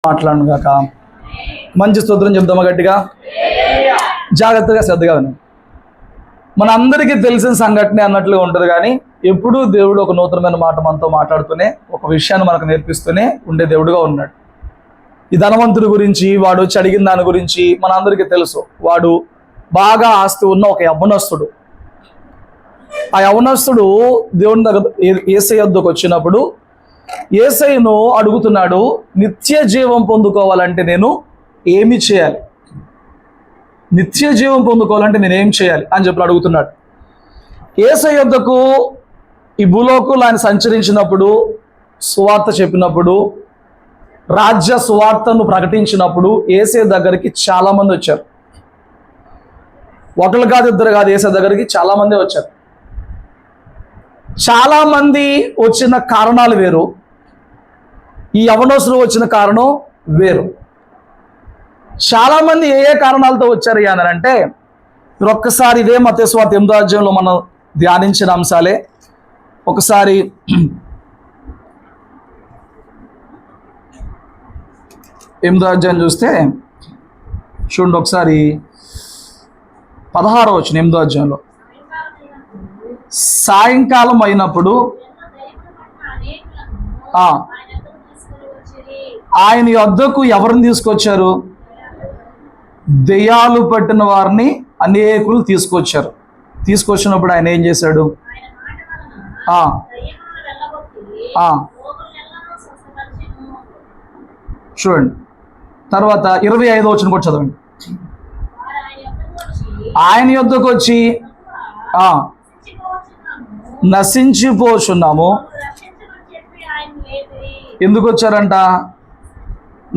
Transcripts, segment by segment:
మాట్లాడను గాక. మంచి స్తోత్రం చెప్దామా గట్టిగా? జాగ్రత్తగా శ్రద్ధగా వినండి. మన అందరికీ తెలిసిన సంఘటన అన్నట్లుగా ఉంటుంది, కానీ ఎప్పుడూ దేవుడు ఒక నూతనమైన మాట మనతో మాట్లాడుతూనే, ఒక విషయాన్ని మనకు నేర్పిస్తూనే ఉండే దేవుడుగా ఉన్నాడు. ఈ ధనవంతుడి గురించి, వాడు వచ్చి అడిగిన దాని గురించి మనందరికీ తెలుసు. వాడు బాగా ఆస్తి ఉన్న ఒక యవ్వనస్తుడు. ఆ యవ్వనస్తుడు దేవుని దగ్గర యేసయ్య వద్దకు వచ్చినప్పుడు యేసయ్యను అడుగుతున్నాడు, నిత్య జీవం పొందుకోవాలంటే నేను ఏమి చేయాలి? నిత్య జీవం పొందుకోవాలంటే నేను ఏం చేయాలి అని చెప్పి అడుగుతున్నాడు. యేసయ్య వద్దకు ఈ భూలోకంలో ఆయన సంచరించినప్పుడు, సువార్త చెప్పినప్పుడు, రాజ్య సువార్తను ప్రకటించినప్పుడు యేసయ్య దగ్గరికి చాలామంది వచ్చారు. ఒకళ్ళు కాదు, ఇద్దరు కాదు, యేసయ్య దగ్గరికి చాలామంది వచ్చారు. చాలామంది వచ్చిన కారణాలు వేరు, ఈ యవ్వనస్తుడు వచ్చిన కారణం వేరు. చాలామంది ఏ ఏ కారణాలతో వచ్చారు అని అంటే, మీరు ఒక్కసారి ఇదే మత్తయి సువార్త 8వ అధ్యాయంలో మనం ధ్యానించిన అంశాలే. ఒకసారి 8వ అధ్యాయం చూస్తే చూడండి, ఒకసారి 16వ వచనం 8వ అధ్యాయంలో. సాయంకాలం అయినప్పుడు ఆయన యొద్దకు ఎవరిని తీసుకొచ్చారు? దెయ్యాలు పట్టిన వారిని అనేకులు తీసుకొచ్చారు. తీసుకొచ్చినప్పుడు ఆయన ఏం చేశాడు? చూడండి, తర్వాత 25వ వచనం కూడా చదవండి. ఆయన యొద్దకు వచ్చి నశించిపోచున్నాము. ఎందుకు వచ్చారంట?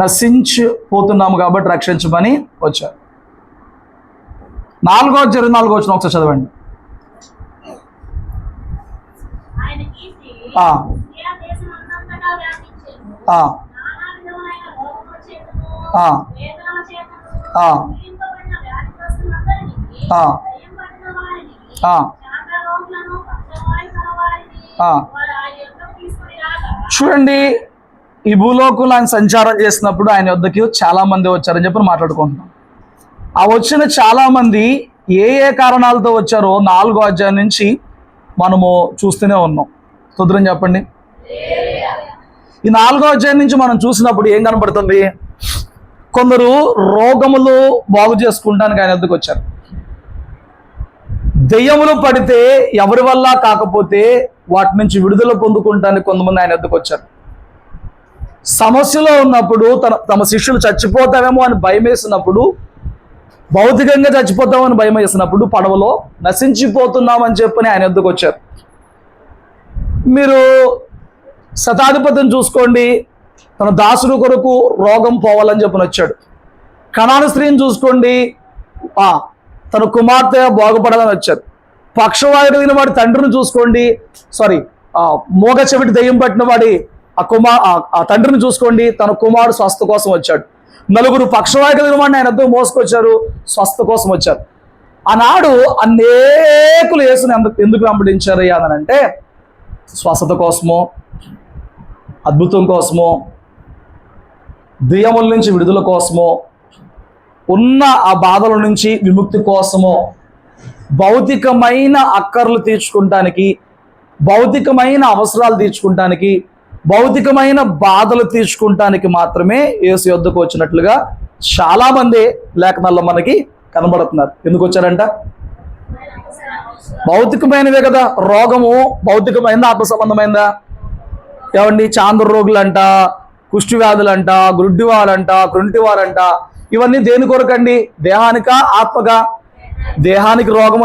నశించిపోతున్నాము కాబట్టి రక్షించమని వచ్చారు. 4వ అధ్యాయం 24వ వచనం ఒకసారి చదవండి. చూడండి, ఈ భూలోకంలో ఆయన సంచారం చేసినప్పుడు ఆయన వద్దకి చాలా మంది వచ్చారని చెప్పి మాట్లాడుకుంటున్నాం. ఆ వచ్చిన చాలా మంది ఏ ఏ కారణాలతో వచ్చారో 4వ అధ్యాయం నుంచి మనము చూస్తూనే ఉన్నాం. స్తోత్రం చెప్పండి. ఈ 4వ అధ్యాయం నుంచి మనం చూసినప్పుడు ఏం కనబడుతుంది? కొందరు రోగములు బాగు చేసుకుంటానికి ఆయన వద్దకు వచ్చారు. దెయ్యములు పడితే ఎవరి వల్ల కాకపోతే వాటి నుంచి విడుదల పొందుకుంటానికి కొంతమంది ఆయన వద్దకు వచ్చారు. సమస్యలో ఉన్నప్పుడు తమ శిష్యులు చచ్చిపోతామేమో అని భయం వేసినప్పుడు, భౌతికంగా చచ్చిపోతామని భయం వేసినప్పుడు పడవలో నశించిపోతున్నామని చెప్పని ఆయన వద్దకు వచ్చారు. మీరు శతాధిపతిని చూసుకోండి, తన దాసుడు కొరకు రోగం పోవాలని చెప్పని వచ్చాడు. కనాను స్త్రీని చూసుకోండి, తన కుమార్తె బాగుపడాలని వచ్చారు. పక్షవాయుడైన వాడి తండ్రిని చూసుకోండి, మోగ చెవిటి దెయ్యం పట్టిన వాడి ఆ తండ్రిని చూసుకోండి, తన కుమారుడు స్వస్థ కోసం వచ్చాడు. 4 పక్షవాయుడైన వాడిని ఆయన వద్దకు మోసుకొచ్చారు, స్వస్థ కోసం వచ్చారు. ఆనాడు అనేకులు యేసుని ఎందుకు వెంబడించారు అని అంటే, స్వస్థత కోసమో, అద్భుతం కోసమో, దెయ్యముల నుంచి విడుదల కోసమో, ఉన్న ఆ బాధల నుంచి విముక్తి కోసమో, భౌతికమైన అక్కర్లు తీర్చుకుంటానికి, భౌతికమైన అవసరాలు తీర్చుకుంటానికి, భౌతికమైన బాధలు తీర్చుకుంటానికి మాత్రమే యేసు యొద్దకు వచ్చినట్లుగా చాలామంది లేఖనాల్లో మనకి కనబడుతున్నారు. ఎందుకు వచ్చారంట? భౌతికమైనవే కదా. రోగము భౌతికమైందా, ఆత్మ సంబంధమైందా? ఏమండి, చాంద్ర రోగులంట, కుష్టి వ్యాధులంట, గుడ్డివారంట, కృంటివారంట, ఇవన్నీ దేని కొరకండి? దేహానికా, ఆత్మగా? దేహానికి రోగం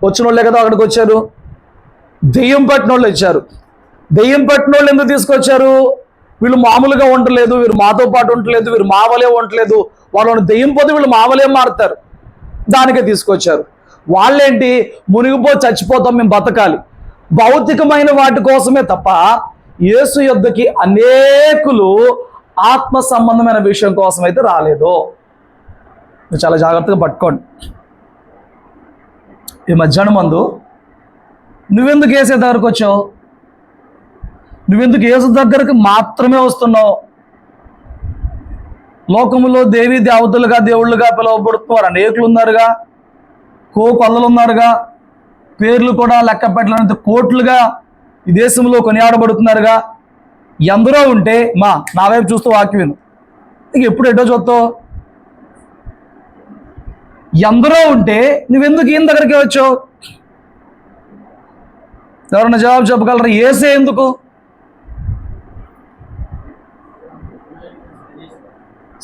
వచ్చిన వాళ్ళే కదా అక్కడికి వచ్చారు. దెయ్యం పట్టిన వాళ్ళు ఇచ్చారు. దెయ్యం పట్టిన వాళ్ళు ఎందుకు తీసుకొచ్చారు? వీళ్ళు మామూలుగా ఉండలేదు, వీరు మాతో పాటు ఉండలేదు, వీరు మావలే ఉండలేదు, వాళ్ళని దెయ్యం పోతే వీళ్ళు మావలే మారుతారు, దానికే తీసుకొచ్చారు. వాళ్ళేంటి? మునిగిపో చచ్చిపోతాం, మేము బతకాలి, భౌతికమైన వాటి కోసమే తప్ప యేసు యొద్దకి అనేకులు ఆత్మ సంబంధమైన విషయం కోసం అయితే రాలేదు. మీరు చాలా జాగ్రత్తగా పట్టుకోండి. ఈ మధ్యాహ్నం మందు నువ్వెందుకు యేసు దగ్గరకు వచ్చావు? నువ్వెందుకు యేసు దగ్గరకు మాత్రమే వస్తున్నావు? లోకములో దేవీ దేవతలుగా దేవుళ్ళుగా పిలువబడుతున్నారు అనేకులు ఉన్నారుగా, కొల్లలు ఉన్నారుగా, పేర్లు కూడా లెక్క పెట్టలేనంత కోట్లుగా ఈ దేశంలో కొనియాడబడుతున్నారుగా. ఎందరో ఉంటే నా వైపు చూస్తూ వాక్యం విను. నీకు ఎప్పుడు ఎటో చూస్తావు? ఎందరో ఉంటే నువ్వెందుకు ఈయన దగ్గరికి వచ్చావు? ఎవరన్నా జవాబు చెప్పగలరా? యేసే ఎందుకు?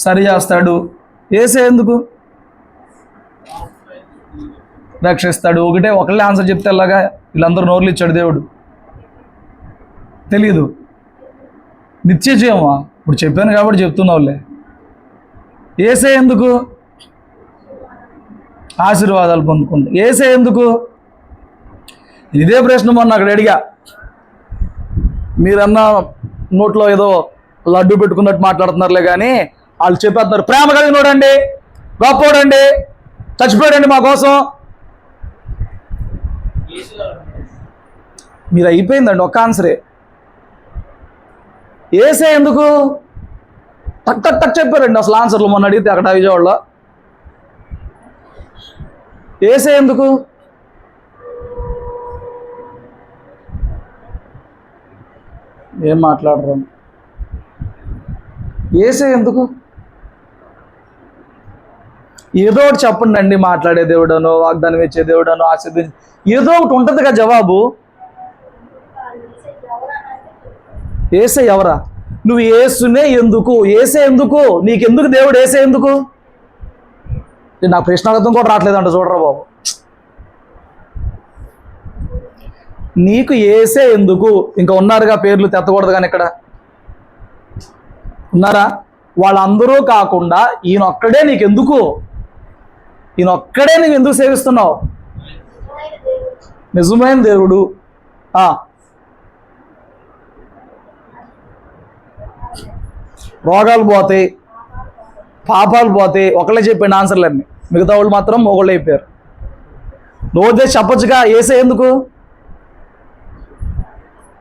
సరి చేస్తాడు. యేసే ఎందుకు? రక్షిస్తాడు. ఒకళ్ళే ఆన్సర్ చెప్తే అలాగా వీళ్ళందరూ నోర్లు ఇచ్చాడు దేవుడు. తెలీదు. నిత్య జీవమా? ఇప్పుడు చెప్పాను కాబట్టి చెప్తున్నావులే. యేసే ఎందుకు? ఆశీర్వాదాలు పొందుకుంది. యేసే ఎందుకు? ఇదే ప్రశ్న మొన్న అక్కడ అడిగా. మీరన్నా నోట్లో ఏదో లడ్డు పెట్టుకున్నట్టు మాట్లాడుతున్నారులే కానీ వాళ్ళు చెప్పేస్తున్నారు ప్రేమ కలిగినోడండి, గొప్పోడండి, చచ్చిపోయాడండి మా కోసం. మీరు అయిపోయిందండి ఒక్క ఆన్సరే. యేసే ఎందుకు? టక్ టక్ టక్ చెప్పారండి అసలు ఆన్సర్లు మొన్న అడిగితే అక్కడ విజయవాడలో. యేసే ఎందుకు? ఏం మాట్లాడరు? యేసే ఎందుకు? ఏదో ఒకటి చెప్పండి అండి. మాట్లాడే దేవుడనో, వాగ్దానం ఇచ్చే దేవుడనో, ఆశీర్వదించి ఏదో ఒకటి ఉంటుంది కదా జవాబు. యేసే ఎవరా? నువ్వు యేసునే ఎందుకు? యేసే ఎందుకు? నీకెందుకు దేవుడు? యేసే ఎందుకు? నాకు ప్రశ్నార్థం కూడా రావట్లేదంట చూడరా బాబు. నీకు యేసే ఎందుకు? ఇంకా ఉన్నారుగా పేర్లు తెత్తకూడదు కానీ ఇక్కడ ఉన్నారా? వాళ్ళందరూ కాకుండా ఈయనొక్కడే నీకెందుకు? ఈయనొక్కడే నీకు ఎందుకు సేవిస్తున్నావు? నిజమైన దేవుడు. రోగాలు పోతాయి, పాపాలు పోతాయి. ఒకళ్ళే చెప్పండి ఆన్సర్లన్నీ. మిగతా వాళ్ళు మాత్రం ఒకళ్ళు అయిపోయారు. నువ్వు చెప్పొచ్చుగా యేసే ఎందుకు?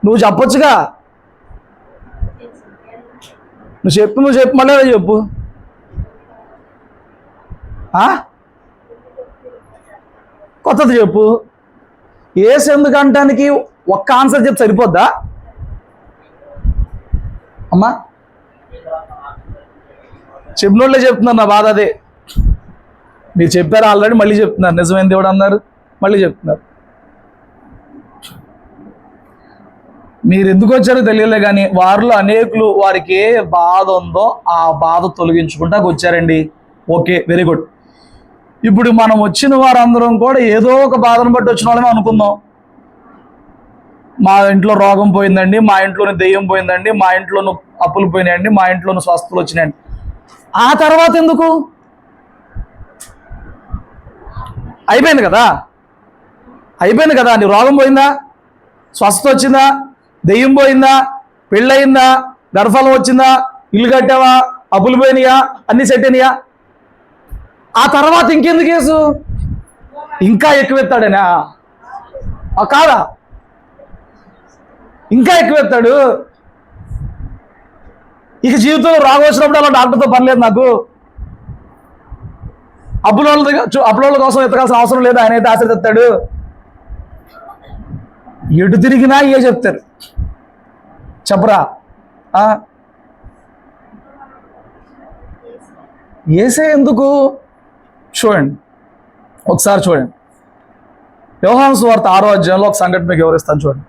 నువ్వు చెప్పొచ్చుగా. నువ్వు చెప్పు మళ్ళీ చెప్పు. కొత్తది చెప్పు. యేసు ఎందుకు అంటానికి ఒక్క ఆన్సర్ చెప్పి సరిపోద్దా అమ్మా? చెప్పినోళ్ళే చెప్తున్నారు. నా బాధ అదే. మీరు చెప్పారు ఆల్రెడీ, మళ్ళీ చెప్తున్నారు. నిజమైన దేవుడు అన్నారు, మళ్ళీ చెప్తున్నారు. మీరు ఎందుకు వచ్చారో తెలియలే కానీ వారిలో అనేకులు వారికి ఏ బాధ ఉందో ఆ బాధ తొలగించుకుంటాకు వచ్చారండి. Okay, very good. ఇప్పుడు మనం వచ్చిన వారందరం కూడా ఏదో ఒక బాధను బట్టి వచ్చిన వాళ్ళమే అనుకుందాం. మా ఇంట్లో రోగం పోయిందండి, మా ఇంట్లోని దెయ్యం పోయిందండి, మా ఇంట్లోనూ అప్పులు పోయినాయండి, మా ఇంట్లోనూ స్వస్థలు వచ్చినాయండి. ఆ తర్వాత ఎందుకు? అయిపోయింది కదా, అయిపోయింది కదా. నీ రోగం పోయిందా? స్వస్థత వచ్చిందా? దెయ్యం పోయిందా? పెళ్ళయిందా? గర్భఫలం వచ్చిందా? ఇల్లు కట్టావా? అప్పులు పోయినాయా? అన్ని సెట్ అయినాయా? ఆ తర్వాత ఇంకెందుకు కేసు? ఇంకా ఎక్కువెత్తాడనా? కాదా? ఇంకా ఎక్కువెత్తాడు. ఇక జీవితంలో రోగం వచ్చినప్పుడు అలా డాక్టర్తో పనిలేదు నాకు. అప్పుల కోసం ఎత్తకాల్సిన అవసరం లేదు. ఆయన అయితే ఆశ్రదిస్తాడు. ఎటు తిరిగినా ఏ చెప్తారు చెప్పరా? యేసే ఎందుకు? చూడండి, ఒకసారి చూడండి. యోహాను సువార్త 6వ అధ్యాయంలో ఒక సంఘటన మీకు వివరిస్తాను. చూడండి,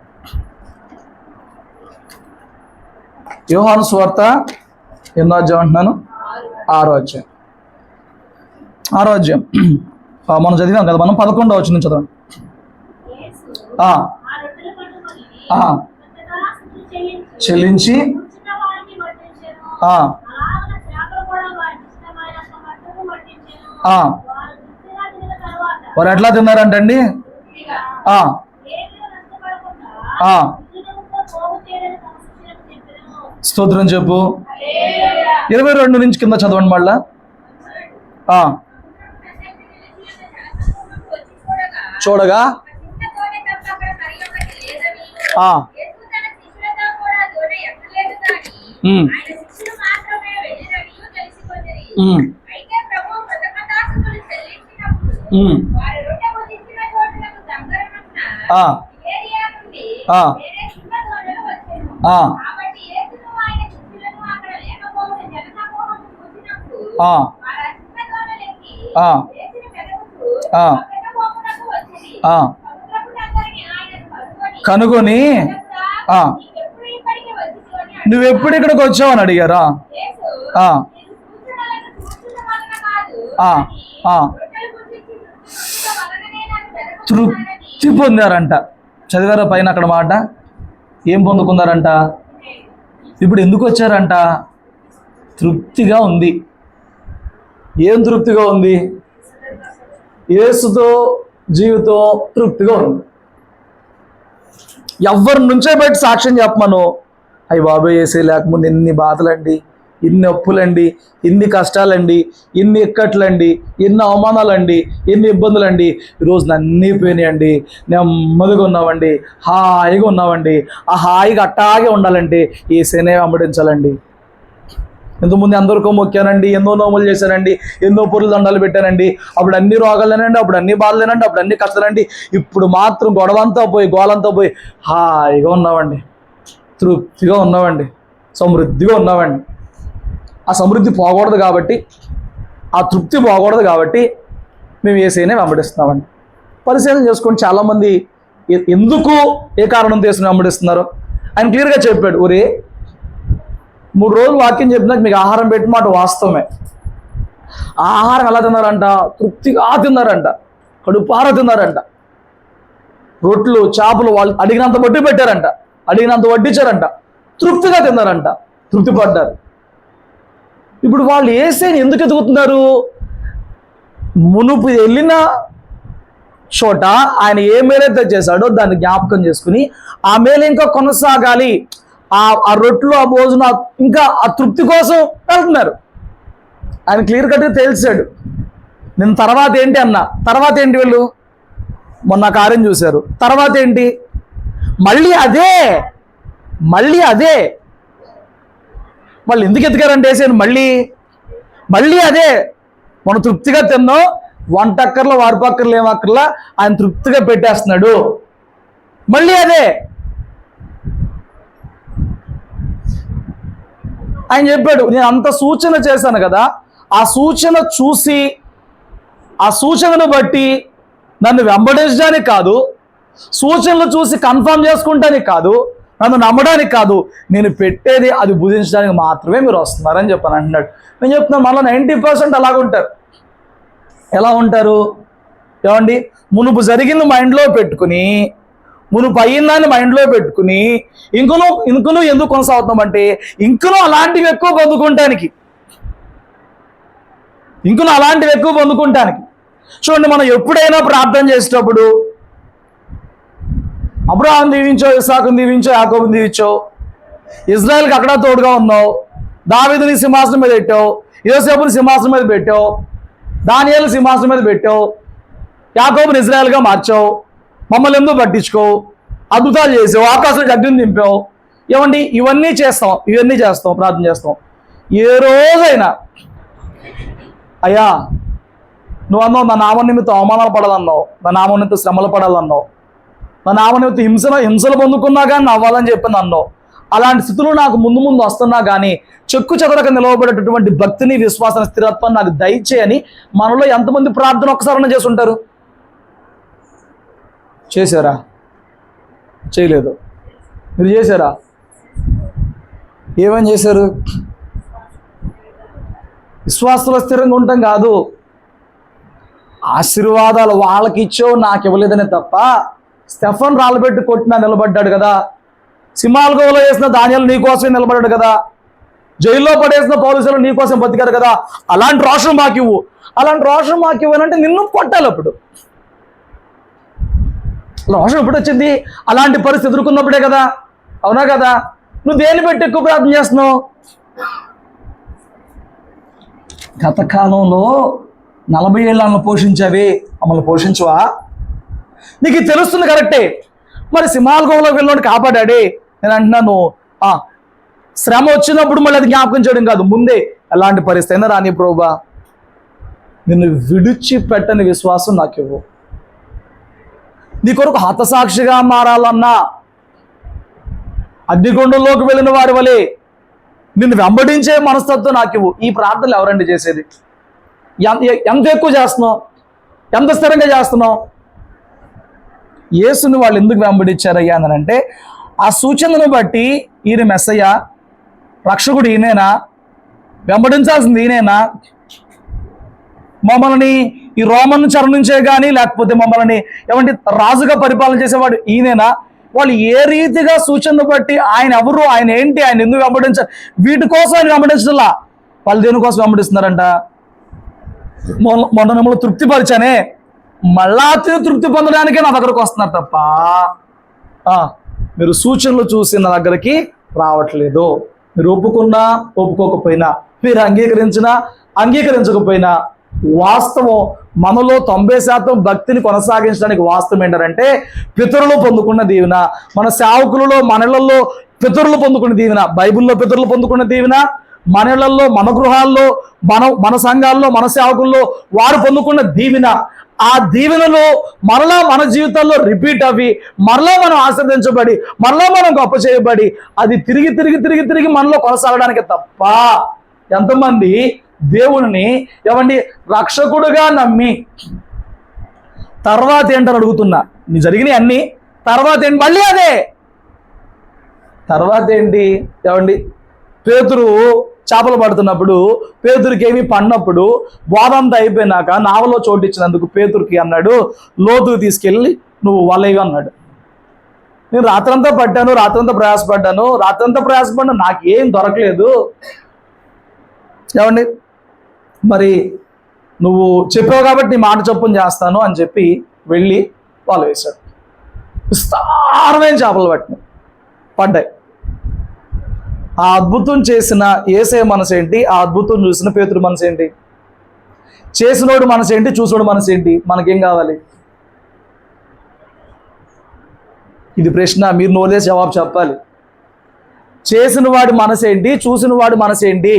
యోహాను సువార్త ఎన్నో అధ్యాయం అంటున్నాను? 6వ అధ్యాయం. 6వ అధ్యాయం మనం చదివాం కదా. మనం 11వ వచనం నుంచి చదవండి. చెల్లించి వారు ఎట్లా తిన్నారంటండి? స్తోత్రం చెప్పు. 22 నుంచి కింద చదవండి మళ్ళా. చూడగా అయితే ప్రభువు కృతజ్ఞతాస్తుతులు చెల్లించినప్పుడు వారు రొట్టె భుజించిన చోటులకు దగ్గరనున్న ఏరియా నుండి వేరే సింహధ్వజులు వచ్చెను. కాబట్టి యేసును ఆయన శిష్యులను అక్కడ లేకపోవడం జనసమూహము చూసినప్పుడు వారు ఆ సింహధ్వజులు ఎక్కి యేసుని వెతుకుతూ కపెర్నహూమునకు వచ్చిరి. సముద్రపు దగ్గరికి ఆయనను కనుగొని నీవెప్పుడు ఇక్కడికి వచ్చితివి అని నువ్వెప్పుడు ఇక్కడికి వచ్చావు అని అడిగారా? యేసు సూచనలను చూచుట వలన కాదు అని రొట్టెలు భుజించి తృప్తి వలననే నన్ను వెతుకుతున్నారని తృప్తి పొందారంట. చదివారా పైన అక్కడ మాట? ఏం పొందుకున్నారంట? ఇప్పుడు ఎందుకు వచ్చారంట? తృప్తిగా ఉంది. ఏం తృప్తిగా ఉంది? యేసుతో జీవితం తృప్తిగా ఉంది. ఎవరి నుంచే బయట సాక్ష్యం చెప్పమను, అయ్యి బాబాయ్ యేసే లేకముందు ఎన్ని బాధలండి, ఇన్ని అప్పులండి, ఇన్ని కష్టాలండి, ఇన్ని ఇక్కట్లండి, ఎన్ని అవమానాలండి, ఎన్ని ఇబ్బందులండి, ఈరోజు అన్నీ పోయినాయండి, నెమ్మదిగా ఉన్నామండి, హాయిగా ఉన్నామండి. ఆ హాయిగా అట్టాగే ఉండాలంటే యేసేనే వెంబడించాలండి. ఇంతకుముందు అందరికో మొక్కానండి, ఎన్నో నోములు చేశానండి, ఎన్నో పొరులు దండాలు పెట్టానండి, అప్పుడు అన్ని రోగాలేనండి, అప్పుడు అన్ని బాధలేనండి, అప్పుడు అన్ని కష్టాలండి. ఇప్పుడు మాత్రం గొడవంతా పోయి గోలంతా పోయి హాయిగా ఉన్నామండి, తృప్తిగా ఉన్నామండి, సమృద్ధిగా ఉన్నామండి. ఆ సమృద్ధి పోకూడదు కాబట్టి, ఆ తృప్తి పోకూడదు కాబట్టి మేము యేసయ్యనే వెంబడిస్తున్నామండి. పరిశీలన చేసుకొని చాలామంది ఎందుకు ఏ కారణం తీసుకుని వెంబడిస్తున్నారు ఆయన క్లియర్గా చెప్పాడు. ఒరే 3 రోజులు వాక్యం చెప్పినాక మీకు ఆహారం పెట్టిన మాట వాస్తవమే. ఆ ఆహారం ఎలా తిన్నారంట? తృప్తిగా తిన్నారంట, కడుపార తిన్నారంట. రొట్లు చేపలు వాళ్ళు అడిగినంత వడ్డీ పెట్టారంట, అడిగినంత వడ్డించారంట, తృప్తిగా తిన్నారంట, తృప్తి పడ్డారు. ఇప్పుడు వాళ్ళు యేసయ్యని ఎందుకు ఎదుగుతున్నారు? మునుపు వెళ్ళిన చోట ఆయన ఏ మేలైతే చేశాడో దాన్ని జ్ఞాపకం చేసుకుని ఆ మేలు ఇంకా కొనసాగాలి, ఆ రొట్లు ఆ భోజనం ఇంకా ఆ తృప్తి కోసం వెళ్తున్నారు. ఆయన క్లియర్ కట్గా తెలిసాడు. నేను తర్వాత ఏంటి అన్నా, తర్వాత ఏంటి వీళ్ళు మొన్న కార్యం చూశారు, తర్వాత ఏంటి మళ్ళీ అదే వాళ్ళు ఎందుకు ఎత్తుకారంటే వేసాను మళ్ళీ అదే. మనం తృప్తిగా తిన్నాం, వంటక్కర్లో వారిపక్కర్లు ఏమక్కర్లా, ఆయన తృప్తిగా పెట్టేస్తున్నాడు, మళ్ళీ అదే. ఆయన చెప్పాడు, నేను అంత సూచన చేశాను కదా, ఆ సూచన చూసి ఆ సూచనను బట్టి నన్ను వెంబడించడానికి కాదు, సూచనలు చూసి కన్ఫర్మ్ చేసుకుంటానికి కాదు, నన్ను నమ్మడానికి కాదు, నేను పెట్టేది అది భుజించడానికి మాత్రమే మీరు వస్తున్నారని చెప్పాను అంటున్నాడు. నేను చెప్తున్నాను, మళ్ళీ 90% అలాగుంటారు. ఎలా ఉంటారు ఏమండి? మునుపు జరిగింది మైండ్లో పెట్టుకుని, మునుపు అయ్యిందాన్ని మైండ్లో పెట్టుకుని ఇంకనూ ఎందుకు కొనసాగుతామంటే ఇంకనూ అలాంటివి ఎక్కువ పొందుకుంటానికి. చూడండి, మనం ఎప్పుడైనా ప్రార్థన చేసేటప్పుడు అబ్రహాం దీవించో, ఇస్సాకుని దీవించో, యాకోబుని దీవించో, ఇజ్రాయెల్కి అక్కడ తోడుగా ఉన్నావు, దావీదుని సింహాసనం మీద పెట్టావు, యోసేపుని సింహాసనం మీద పెట్టావు, దానియేలు సింహాసనం మీద పెట్టావు, యాకోబుని ఇజ్రాయెల్గా మార్చావు, మమ్మల్ని ఎందుకు పట్టించుకోవు, అద్భుతాలు చేసావు, ఆకాశం అగ్నిని నింపావు. ఏమండి ఇవన్నీ చేస్తాం, ప్రార్థన చేస్తాం. ఏ రోజైనా అయ్యా నువ్వు అన్నావు నా నామ నిమిత్తం అవమానాలు పడాలన్నావు, నా నామ నిమిత్తం శ్రమలు పడాలన్నావు, నా నామ నిమిత్తం హింసలు పొందుకున్నా కానీ అవ్వాలని చెప్పి అన్నావు. అలాంటి స్థితులు నాకు ముందు వస్తున్నా కానీ చెక్కు చెదరక నిలవబడేటటువంటి భక్తిని, విశ్వాసాన్ని, స్థిరత్వాన్ని నాకు దయచేయని మనలో ఎంతమంది ప్రార్థన ఒక్కసారైనా చేసి ఉంటారు? చేశారా? చేయలేదు. మీరు చేశారా? ఏమని చేశారు? విశ్వాసంలో స్థిరంగా ఉండటం కాదు, ఆశీర్వాదాలు వాళ్ళకి ఇచ్చావు నాకు ఇవ్వలేదనే తప్ప. స్టెఫన్ రాళ్ళబెట్టి కొట్టినా నిలబడ్డాడు కదా, సింహాలగోలో వేసిన దానియాలు నీకోసమే నిలబడ్డాడు కదా, జైల్లో పడేసిన పౌలుసేలు నీకోసం బతికారు కదా. అలాంటి రోషం మాకు ఇవ్వనంటే నిన్ను కొట్టాలి. అప్పుడు రోషం ఎప్పుడు వచ్చింది? అలాంటి పరిస్థితి ఎదుర్కొన్నప్పుడే కదా. అవునా కదా? నువ్వు దేన్ని పెట్టి ఎక్కువ ప్రార్థన చేస్తున్నావు? గత కాలంలో 40 ఏళ్ళను పోషించావే, మమ్మల్ని పోషించవా? నీకు తెలుస్తుంది కరెక్టే. మరి సింహాలగోలో వెళ్ళినోడు కాపాడాడే. నేను అంటున్నాను, శ్రమ వచ్చినప్పుడు మళ్ళీ అది జ్ఞాపకం చేయడం కాదు, ముందే ఎలాంటి పరిస్థితి అయినా రాని ప్రభువా, నిన్ను విడిచిపెట్టని విశ్వాసం నాకు ఇవ్వు. నీ కొరకు హతసాక్షిగా మారాలన్నా, అగ్నిగుండంలోకి వెళ్ళిన వారి వలె నిన్ను వెంబడించే మనస్తత్వం నాకు ఇవ్వు. ఈ ప్రార్థనలు ఎవరండి చేసేది? ఎంత ఎక్కువ చేస్తున్నావు? ఎంత స్థిరంగా చేస్తున్నావు? యేసుని వాళ్ళు ఎందుకు వెంబడించారయ్యా అని అంటే, ఆ సూచనలను బట్టి ఈయన మెస్సయ్య, రక్షకుడు ఈయనేనా, వెంబడించాల్సింది ఈయనేనా, మమ్మల్ని ఈ రోమన్ చెర నుంచే కానీ, లేకపోతే మమ్మల్ని ఏమంటే రాజుగా పరిపాలన చేసేవాడు ఈయనేనా? వాళ్ళు ఏ రీతిగా సూచనను బట్టి ఆయన ఎవరు, ఆయన ఏంటి, ఆయన ఎందుకు వెంబడించారు, వీటి కోసం ఆయన వెంబడించడంలా. వాళ్ళు దేనికోసం వెంబడిస్తున్నారంట? మొన్న మిమ్మల్ని తృప్తిపరిచానే, మళ్ళా తృప్తి పొందడానికే నా దగ్గరకు వస్తున్నారు తప్ప మీరు సూచనలు చూసి నా దగ్గరికి రావట్లేదు. మీరు ఒప్పుకున్నా ఒప్పుకోకపోయినా, మీరు అంగీకరించకపోయినా, వాస్తవం మనలో 90% భక్తిని కొనసాగించడానికి వాస్తవం ఏంటంటే, పితరులు పొందుకున్న దీవెన, మన సేవకులలో మనలలో పితరులు పొందుకున్న దీవెన, బైబిల్లో పితరులు పొందుకున్న దీవెన, మనలలో, మన గృహాల్లో, మన సంఘాల్లో, మన సేవకుల్లో వారు పొందుకున్న దీవెన, ఆ దీవెనలు మరలా మన జీవితాల్లో రిపీట్ అవి, మరలా మనం ఆస్వాదించబడి, మరలా మనం గొప్ప చేయబడి, అది తిరిగి తిరిగి తిరిగి తిరిగి మనలో కొనసాగడానికి తప్ప ఎంతమంది దేవుని ఏమండి రక్షకుడుగా నమ్మి తర్వాత ఏంటని అడుగుతున్నా, నీ జరిగినాయి అన్ని, తర్వాత ఏంటి మళ్ళీ అదే, తర్వాత ఏంటి? ఏమండి పేతురు చేపలు పడుతున్నప్పుడు, పేతురికి ఏమి పడినప్పుడు, బోధంతా అయిపోయినాక నావలో చోటు ఇచ్చినందుకు పేతురికి అన్నాడు, లోతుకు తీసుకెళ్ళి నువ్వు వలయ్యి అన్నాడు. నేను రాత్రంతా ప్రయాసపడ్డాను, నాకేం దొరకలేదు. ఏమండి మరి నువ్వు చెప్పావు కాబట్టి నీ మాట చొప్పున చేస్తాను అని చెప్పి వెళ్ళి వాళ్ళు వేశాడు. విస్తారమైన చేపలు పడ్డాయి. ఆ అద్భుతం చేసిన యేసయ్య మనసు ఏంటి, ఆ అద్భుతం చూసిన పేతురు మనసు ఏంటి, చేసినోడు మనసు ఏంటి, చూసినోడు మనసు ఏంటి? మనకేం కావాలి? ఇది ప్రశ్న, మీరు నోలేసి జవాబు చెప్పాలి. చేసిన వాడి మనసు ఏంటి, చూసిన వాడి మనసు ఏంటి?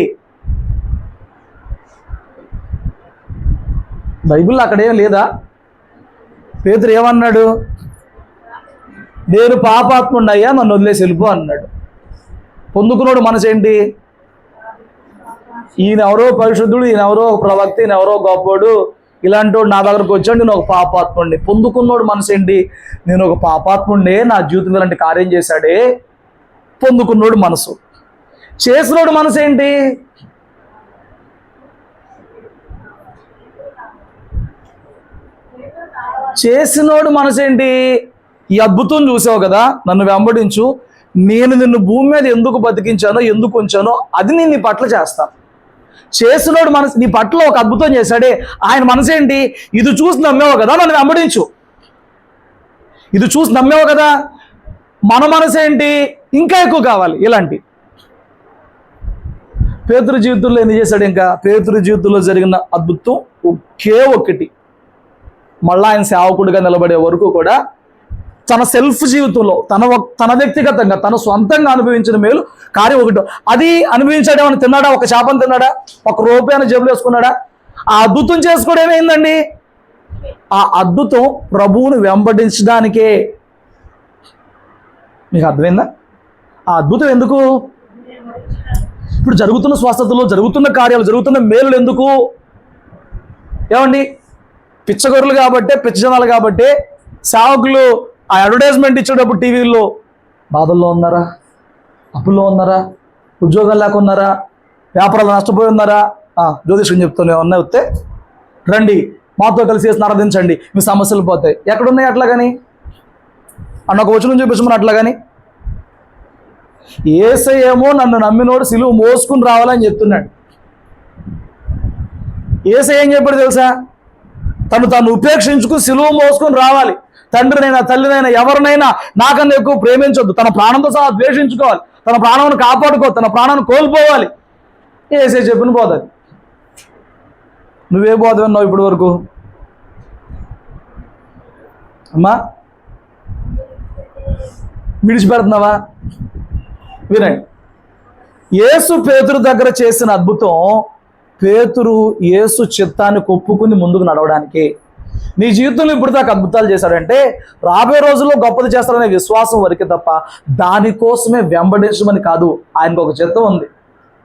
బైబిల్లో అక్కడేం లేదా? పేతురు ఏమన్నాడు? నేను పాపాత్ముడయ్యా, నన్ను వదిలేసి వెళ్ళిపో అన్నాడు. పొందుకున్నాడు మనసు ఏంటి? ఈయన ఎవరో పరిశుద్ధుడు, ఈయన ఎవరో ప్రవక్త, ఈయన ఎవరో గొప్పోడు, ఇలాంటి వాడు నా దగ్గరకు వచ్చాడు, నేను ఒక పాపాత్ముడిని. పొందుకున్నాడు మనసు ఏంటి? నేను ఒక పాపాత్ముడినే, నా జీవితంలో ఇలాంటి కార్యం చేశాడే. పొందుకున్నాడు మనసు. చేసినోడు మనసు ఏంటి? చేసినోడు మనసు ఏంటి? ఈ అద్భుతం చూసావు కదా, నన్ను వెంబడించు, నేను నిన్ను భూమి మీద ఎందుకు బతికించానో, ఎందుకు ఉంచానో అది నేను నీ పట్ల చేస్తాను. చేసినోడు మనసు, నీ పట్ల ఒక అద్భుతం చేశాడే, ఆయన మనసు ఏంటి? ఇది చూసి నమ్మేవు కదా, నన్ను వెంబడించు. ఇది చూసి నమ్మేవు కదా. మన మనసు ఏంటి? ఇంకా ఎక్కువ కావాలి. ఇలాంటి పేతురు జీవితంలో ఏం చేశాడు? ఇంకా పేతురు జీవితంలో జరిగిన అద్భుతం ఒకే ఒకటి. మళ్ళా ఆయన సేవకుడిగా నిలబడే వరకు కూడా తన సెల్ఫ్ జీవితంలో, తన వ్యక్తిగతంగా, తన సొంతంగా అనుభవించిన మేలు కార్యం ఒకటి. అది అనుభవించాడేమని తిన్నాడా? ఒక చేపను తిన్నాడా? ఒక రూపాయను జేబులో వేసుకున్నాడా? ఆ అద్భుతం చేసుకోవడం ఏమైందండి? ఆ అద్భుతం ప్రభువును వెంబడించడానికే. మీకు అర్థమైందా? ఆ అద్భుతం ఎందుకు? ఇప్పుడు జరుగుతున్న స్వస్థతలు, జరుగుతున్న కార్యాలు, జరుగుతున్న మేలులు ఎందుకు? ఏమండి పిచ్చగొర్రెలు కాబట్టే, పిచ్చ జనాలు కాబట్టే సేవకులు ఆ అడ్వర్టైజ్మెంట్ ఇచ్చేటప్పుడు టీవీల్లో బాధల్లో ఉన్నారా, అప్పుల్లో ఉన్నారా, ఉద్యోగాలు లేకున్నారా, వ్యాపారాలు నష్టపోయి ఉన్నారా, జ్యోతిష్యం చెప్తాను, ఏమన్నా వస్తే రండి మాతో కలిసి ఆరాధించండి, మీ సమస్యలు పోతాయి. ఎక్కడున్నాయి అట్లా? కానీ అన్న ఒక వచనం చూపించమని అట్లా. కానీ యేసయ్యేమో నన్ను నమ్మినోడు సిలువ మోసుకుని రావాలని చెప్తున్నాడు. యేసయ్య ఏం చెప్పాడు తెలుసా? తను ఉపేక్షించుకుని సిలువ మోసుకొని రావాలి. తండ్రినైనా తల్లినైనా ఎవరినైనా నాకన్నా ఎక్కువ ప్రేమించొద్దు, తన ప్రాణంతో సహా ద్వేషించుకోవాలి, తన ప్రాణాన్ని కాపాడుకోవాలి, తన ప్రాణాన్ని కోల్పోవాలి. యేసయ్య చెప్పిన బోధ అది. నువ్వే బోధ విన్నావు ఇప్పటి వరకు? అమ్మా విడిచిపెడుతున్నావా? వినండి, యేసు పేతురు దగ్గర చేసిన అద్భుతం, పేతురు యేసు చిత్తాన్ని ఒప్పుకుని ముందుకు నడవడానికి. నీ జీవితంలో ఇప్పుడు దాకా అద్భుతాలు చేశాడంటే రాబోయే రోజుల్లో గొప్పది చేస్తాడనే విశ్వాసం వరకే తప్ప దానికోసమే వెంబడించమని కాదు. ఆయనకు ఒక చిత్తం ఉంది,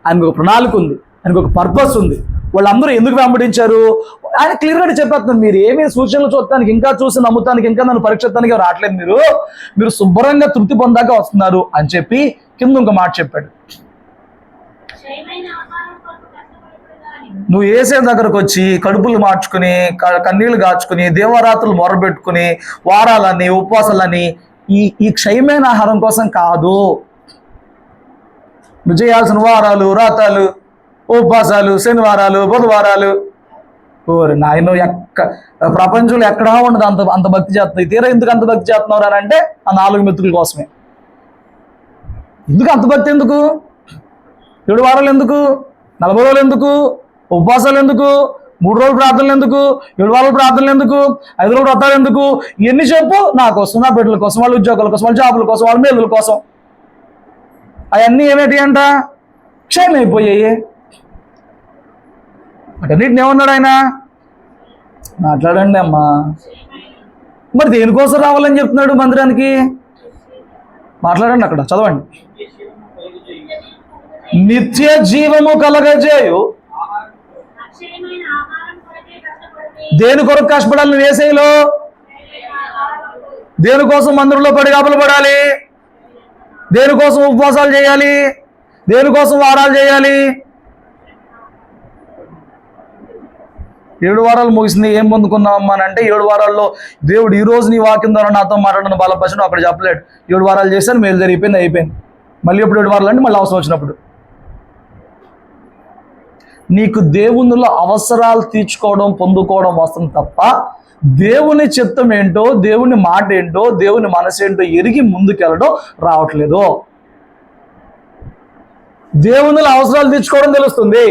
ఆయనకు ఒక ప్రణాళిక ఉంది, ఆయనకు ఒక పర్పస్ ఉంది. వాళ్ళందరూ ఎందుకు వెంబడించారు ఆయన క్లియర్గా చెప్పేస్తున్నారు. మీరు ఏమీ సూచనలు చూడటానికి, ఇంకా చూసి నమ్ముతానికి, ఇంకా నన్ను పరీక్షిస్తానికి రావట్లేదు, మీరు శుభ్రంగా తృప్తి పొందాక వస్తున్నారు అని చెప్పి కింద ఇంకో మాట చెప్పాడు. నువ్వు ఏసే దగ్గరకు వచ్చి కడుపులు మార్చుకుని, కన్నీళ్లు గాచుకుని, దేవరాత్రులు మొరబెట్టుకుని, వారాలని, ఉపవాసాలని ఈ క్షయమైన ఆహారం కోసం కాదు. నువ్వు చేయాల్సిన వారాలు, వ్రతాలు, ఉపవాసాలు, శనివారాలు, బుధవారాలు, ఓరి నాయన ప్రపంచంలో ఎక్కడా ఉండదు అంత భక్తి చేస్తున్నావు. తీరా ఎందుకు అంత భక్తి చేస్తున్నావు అని అంటే ఆ 4 మెతుకుల కోసమే. ఎందుకు అంత భక్తి? ఎందుకు 7 వారాలు? ఎందుకు 40 రోజులు? ఎందుకు ఉపవాసాలు? ఎందుకు 3 రోజులు ప్రార్థనలు? ఎందుకు 7 వారాలు ప్రార్థనలు? ఎందుకు 5 రోజులు వ్రతాలు? ఎందుకు? ఇవన్నీ చెప్పు. నా కోసం, నా బిడ్డల కోసం, వాళ్ళ ఉద్యోగాల కోసం, వాళ్ళ జాబుల కోసం, వాళ్ళ మేలుల కోసం. అవన్నీ ఏమిటి అంట? క్షయమైపోయాయి. అటన్నిటిని ఏమన్నాడు ఆయన? మాట్లాడండి అమ్మా. మరి దేనికోసం రావాలని చెప్తున్నాడు మందిరానికి? మాట్లాడండి, అక్కడ చదవండి. నిత్య జీవము కలగజేయు. దేని కొరకు కష్టపడాలి? నువ్వు వేసేలో దేనికోసం మందిరంలో పడిగాపులు పడాలి? దేనికోసం ఉపవాసాలు చేయాలి? దేనికోసం వారాలు చేయాలి? 7 వారాలు ముగిసింది, ఏం పొందుకున్నామమ్మా అని అంటే 7 వారాల్లో దేవుడు ఈ రోజు నీ వాక్యం ద్వారా నాతో మాట్లాడిన బలపరచడం అక్కడ చెప్పలేడు. 7 వారాలు చేశాను, మేలు జరిగిపోయింది, అయిపోయింది. మళ్ళీ ఎప్పుడు 7 వారాలు అంటే మళ్ళీ అవసరం వచ్చినప్పుడు. నీకు దేవునిలో అవసరాలు తీర్చుకోవడం, పొందుకోవడం వస్తుంది తప్ప దేవుని చిత్తం ఏంటో, దేవుని మాట ఏంటో, దేవుని మనసు ఏంటో ఎరిగి ముందుకెళ్ళడం రావట్లేదు. దేవునిలో అవసరాలు తీర్చుకోవడం తెలుస్తుంది.